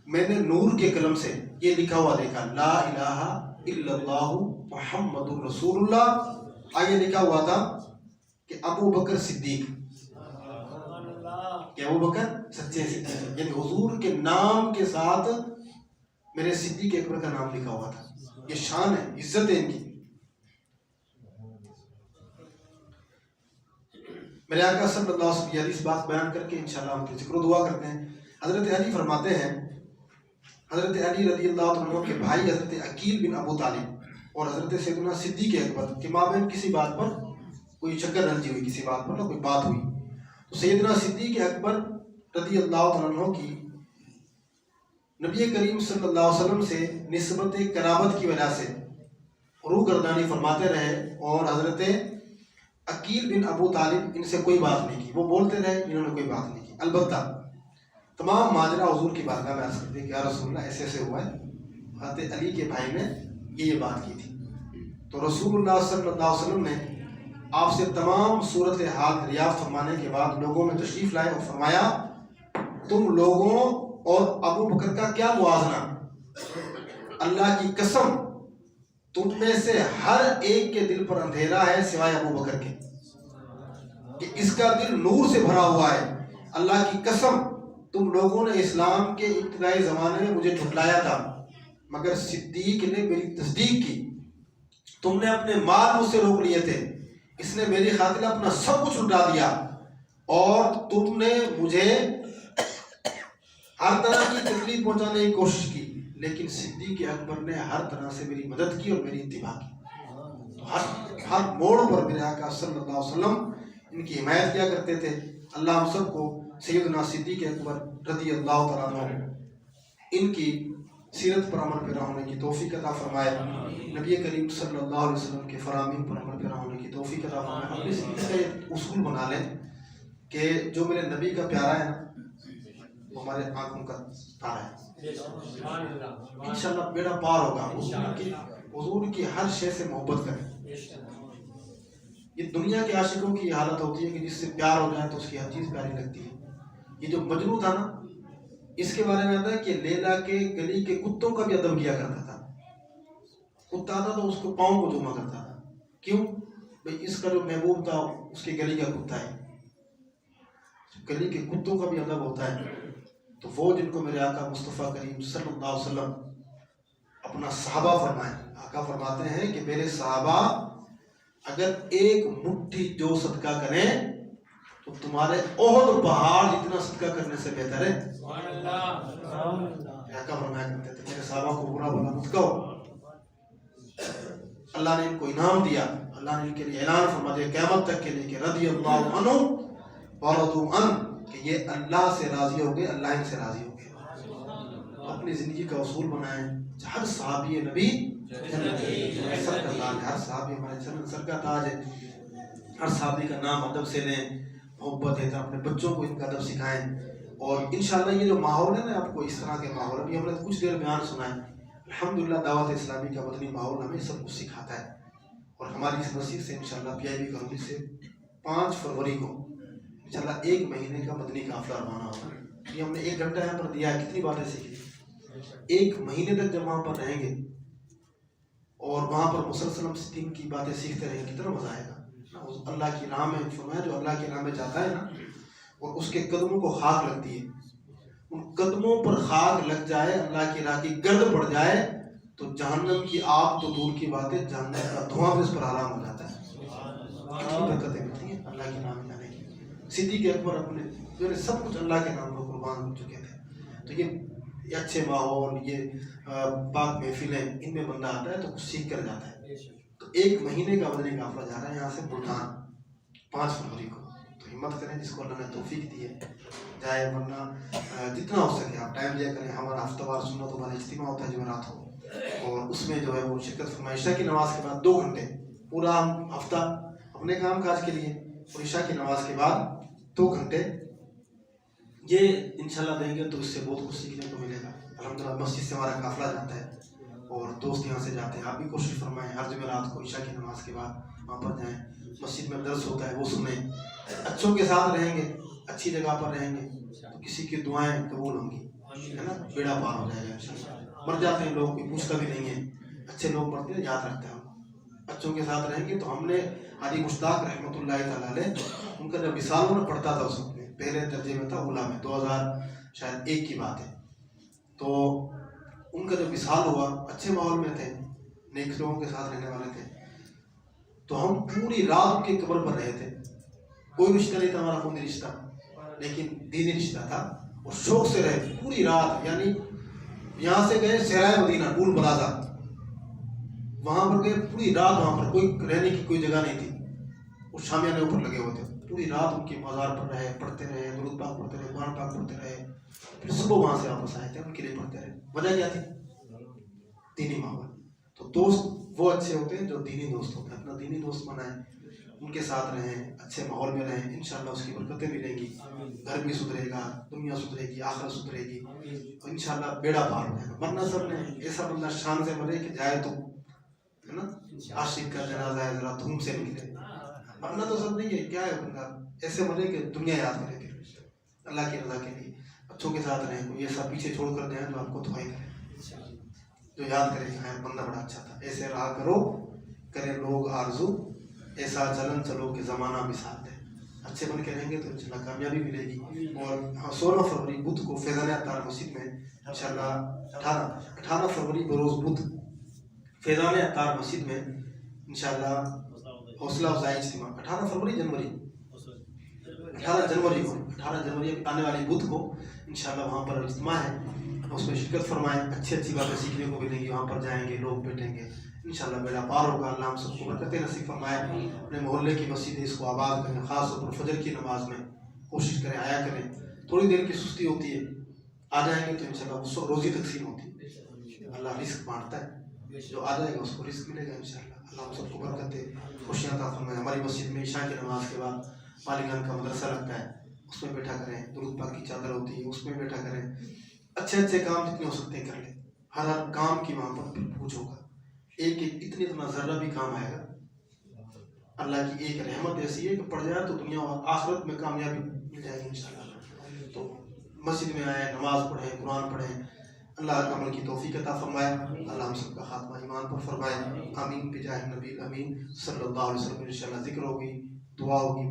میں نے نور کے قلم سے یہ لکھا ہوا دیکھا، لا الہ الا اللہ محمد الرسول اللہ۔ آگے لکھا ہوا تھا کہ ابو بکر صدیق، کہ ابو بکر سچے صدیق، یعنی حضور کے نام کے ساتھ میرے صدیق اکبر کا نام لکھا ہوا تھا۔ یہ شان ہے، عزت ہے ان کی۔ میرے آقا صلی اللہ علیہ وسلم کی حدیث بات بیان کر کے انشاءاللہ ہم کی ذکر و دعا کرتے ہیں۔ حضرت علی فرماتے ہیں، حضرت علی رضی اللہ عنہ کے بھائی حضرت عقیل بن ابو طالب اور حضرت سیدنا صدیق اکبر کے مابین کسی بات پر کوئی چکر رنجی ہوئی، کسی بات پر کوئی بات ہوئی، تو سیدنا صدیق اکبر رضی اللہ عنہ کی نبی کریم صلی اللہ علیہ وسلم سے نسبت قرابت کی وجہ سے روح گردانی فرماتے رہے، اور حضرت عقیل بن ابو طالب ان سے کوئی بات نہیں کی، وہ بولتے رہے، انہوں نے کوئی بات نہیں کی۔ البتہ تمام ماجرا حضور کی بارگاہ میں عرض کرتے کہ یا رسول اللہ ایسے ایسے ہوا ہے، حضرت علی کے بھائی نے یہ بات کی تھی۔ تو رسول اللہ صلی اللہ علیہ وسلم نے آپ سے تمام صورتحال دریافت فرمانے کے بعد لوگوں میں تشریف لائے اور فرمایا تم لوگوں اور ابو بکر کا کیا موازنہ؟ اللہ کی قسم تم میں سے ہر ایک کے دل پر اندھیرا ہے سوائے ابو بکر کے، کہ اس کا دل نور سے بھرا ہوا ہے۔ اللہ کی قسم تم لوگوں نے اسلام کے ابتدائی زمانے میں مجھے جھٹلایا تھا، مگر صدیق نے میری تصدیق کی۔ تم نے اپنے مال مجھ سے روک لیے تھے، اس نے میری خاطر اپنا سب کچھ لٹا دیا، اور تم نے مجھے ہر طرح کی تکلیف پہنچانے کی کوشش کی، لیکن صدیق اکبر نے ہر طرح سے میری مدد کی اور میری اتباع کی. تو ہر موڑ پر میرے آقا صلی اللہ علیہ وسلم ان کی حمایت کیا کرتے تھے. اللہ ہم سب کو سیدنا صدیق اکبر رضی اللہ تعالیٰ عنہ ان کی سیرت پر عمل پیرا ہونے کی توفیق عطا فرمائے. نبی کریم صلی اللہ علیہ وسلم کے فرامین پر عمل پیرا ہونے کی توفیق عطا فرمائے. اپنی زندگی کا ایک اصول بنا لیں کہ جو میرے نبی کا پیارا ہے نا وہ ہمارے آنکھوں کا تارا ہے. انشاءاللہ بیڑا پار ہوگا. حضور کی ہر شے سے محبت کریں. یہ دنیا کے عاشقوں کی حالت ہوتی ہے کہ جس سے پیار ہو جائے تو اس کی ہر چیز پیاری لگتی ہے. یہ جو مجنون تھا نا اس کے بارے میں آتا ہے کہ لیلا کے گلی کے کتوں کا بھی ادب کیا کرتا تھا. کتا تھا تو اس کو پاؤں کو چوما کرتا تھا. کیوں بھئی اس کا جو محبوب تھا اس کی گلی کا کتا ہے. گلی کے کتوں کا بھی ادب ہوتا ہے. تو وہ جن کو میرے آقا مصطفیٰ کریم صلی اللہ علیہ وسلم اپنا صحابہ فرمائے. آقا فرماتے ہیں کہ میرے صحابہ اگر ایک مٹھی جو صدقہ کریں تو تمہارے احد پہاڑ جتنا صدقہ کرنے سے بہتر ہے. آقا فرمایا کرتے تھے میرے صحابہ کو برا بھلا مت کہو. اللہ نے ان کو انعام دیا. اللہ نے ان کے لیے اعلان فرما دیا قیامت تک کے لیے کہ رضی اللہ عنہ ورضوا عنہ کہ یہ اللہ سے راضی ہو گئے اللہ ان سے راضی ہو گئے. اپنی زندگی کا اصول بنائیں. ہر صحابی نبی سر کا تاج. ہر صحابی ہمارے سر کا تاج ہے. ہر صحابی کا نام ادب سے لیں. محبت ہے تو اپنے بچوں کو ان کا ادب سکھائیں. اور انشاءاللہ یہ جو ماحول ہے نا آپ کو اس طرح کے ماحول ابھی ہم نے کچھ دیر بیان سنا ہے. الحمدللہ دعوت اسلامی کا مدنی ماحول ہمیں سب کچھ سکھاتا ہے. اور ہماری اس مسجد سے انشاءاللہ پی آئی بی کمیونٹی سے 5 فروری کو انشاءاللہ 1 مہینے کا مدنی قافلہ روانہ ہوگا. یہ ہم نے 1 گھنٹہ یہاں پر دیا ہے. کتنی باتیں سیکھی. 1 مہینے تک جب وہاں پر رہیں گے اور وہاں پر مسلسل ہم دین کی باتیں سیکھتے رہیں گے کتنا مزہ آئے گا. اللہ کی راہ میں فرمایا جو اللہ کی راہ میں جاتا ہے نا اور اس کے قدموں کو خاک لگتی ہے. ان قدموں پر خاک لگ جائے اللہ کی راہ کی گرد پڑ جائے تو جہنم کی آگ تو دور کی بات ہے جہنم کا دھواں بھی اس پر حرام ہو جاتا ہے. کتنی برکتیں ملتی ہیں اللہ کے نام جانے کی. صدیق اکبر اپنے جو سب کچھ اللہ کے نام پر قربان ہو چکے تھے. تو یہ اچھے ماحول یہ پاک محفلیں ان میں بندہ آتا ہے تو کچھ سیکھ کر جاتا ہے. تو 1 مہینے کا مدنی قافلہ جا رہا ہے یہاں سے بلدان 5 فروری کو. تو ہمت کریں جس کو اللہ نے توفیق دی ہے جائے. ورنہ جتنا ہو سکے آپ ٹائم دیا کریں. ہمارا ہفتہ وار سنت ہمارا اجتماع ہوتا ہے جمعرات کو اور اس میں جو ہے وہ شرکت فرمائے. عشاء کی نماز کے بعد 2 گھنٹے پورا ہفتہ اپنے کام کاج کے لیے اور عشاء کی نماز کے بعد 2 گھنٹے یہ انشاءاللہ دیں گے تو اس سے بہت کچھ سیکھنے کو ملے گا. الحمدللہ مسجد سے ہمارا قافلہ جاتا ہے اور دوست یہاں سے جاتے ہیں. آپ بھی کوشش فرمائیں ہر جمعرات کو عشاء کی نماز کے بعد وہاں پر جائیں. مسجد میں درس ہوتا ہے وہ سنیں. اچھوں کے ساتھ رہیں گے اچھی جگہ پر رہیں گے تو کسی کی دعائیں قبول ہوں گی ہے نا. بیڑا پار ہو جائے گا انشاءاللہ. مر جاتے ہیں لوگ کوئی پوچھتا بھی نہیں ہے. اچھے لوگ مرتے ہیں یاد رکھتے ہیں. اچھوں کے ساتھ رہیں گے تو ہم نے حاجی مشتاق رحمۃ اللہ تعالیٰ علیہ ان کا جب وصال میں پڑھتا تھا اس وقت میں پہلے درجے میں تھا اولا میں 2001 کی بات ہے. تو ان کا جب وصال ہوا اچھے ماحول میں تھے نیک لوگوں کے ساتھ رہنے والے تھے. تو ہم پوری رات ان کی قبر پر رہے تھے. کوئی رشتہ نہیں تھا ہمارا خونی رشتہ لیکن دینی رشتہ تھا اور شوق سے رہے پوری رات. یعنی یہاں سے گئے سرائے مدینہ ٹول پلازا وہاں پر گئے پوری رات. وہاں پر کوئی رہنے کی کوئی جگہ نہیں تھی. وہ شامیانے اوپر لگے ہوئے تھے. پوری رات ان کے مزار پر رہے پڑھتے رہے درود پاک پڑھتے رہے قرآن پاک پڑھتے رہے. پھر صبح وہاں سے واپس آئے تھے ان کے لیے پڑھتے رہے. وجہ کیا تھی؟ دینی ماحول. تو دوست وہ اچھے ہوتے ہیں جو دینی دوست ہوتے ہیں. اپنا دینی دوست بنائیں ان کے ساتھ رہیں اچھے ماحول میں رہیں. انشاءاللہ اس کی برکتیں ملیں گی. گھر بھی سدھرے گا دنیا سدھرے گی آخرت سدھرے گی اور انشاءاللہ بیڑا پار ہو جائے گا. ورنہ سب نے ایسا بندہ شان سے مرے کہ جائے تو ہے نا عاشق کا جنازہ ہے ذرا دھوم سے نکلے. ورنہ تو سب نہیں ہے. کیا ہے بندہ ایسے مرے کہ دنیا یاد کرے گی اللہ کی رضا کے لیے. اچھوں کے ساتھ رہیں. کوئی ایسا پیچھے چھوڑ کر دیں جو آپ کو دعائیں کرے جو یاد کرے کہ ہاں بندہ بڑا اچھا تھا. ایسے رہا کرو کرے لوگ آرزو ایسا چلن چلو کہ زمانہ بھی ساتھ دے. اچھے بن کے رہیں گے تو انشاءاللہ کامیابی ملے گی. اور 16 فروری بدھ کو فیضان اتار مسجد میں انشاءاللہ 18 فروری بروز بدھ فیضان اتار مسجد میں انشاءاللہ حوصلہ افزائی اجتماع 18 جنوری کو آنے والی بدھ کو انشاءاللہ وہاں پر اجتماع ہے. اس میں شرکت فرمائیں، اچھی اچھی باتیں سیکھنے کو ملیں گی، وہاں پر جائیں گے، لوگ بیٹھیں گے، انشاءاللہ بیڑا پار ہوگا۔ اللہ ہم سب کو برکتیں نصیب فرمائے، اپنے محلے کی مسجد اس کو آباد کریں، خاص طور پر فجر کی نماز میں کوشش کریں، آیا کریں۔ تھوڑی دیر کی سستی ہوتی ہے، آ جائیں گے تو انشاءاللہ اس وقت روزی تقسیم ہوتی ہے، اللہ رزق بانٹتا ہے، جو آ جائے گا اس کو رزق ملے گا انشاءاللہ۔ اللہ ہم سب کو برکتیں خوشیاں عطا فرمائے۔ ہماری مسجد میں عشاء کی نماز کے بعد مالیگان کا مدرسہ لگتا ہے، اس میں بیٹھا کریں، درود پاک کی چادر ہوتی ہے اس میں بیٹھا کریں، اچھے اچھے کام جتنے ہو سکتے ہیں کر لیں، ہر کام کی وہاں پر پوچھ ہوگا، ایک اتنا ذرہ بھی کام آئے گا۔ اللہ کی ایک رحمت ایسی ہے کہ پڑھ جائے تو دنیا اور آخرت میں کامیابی مل جائے گی انشاءاللہ۔ تو مسجد میں آئیں، نماز پڑھیں، قرآن پڑھیں، اللہ عمل کی توفیق عطا فرمائے، اللہ ہم سب کا خاتمہ ایمان پر فرمائے، آمین بجاہ نبی الامین صلی اللہ علیہ وسلم۔ انشاءاللہ ذکر ہوگی، دعا ہوگی،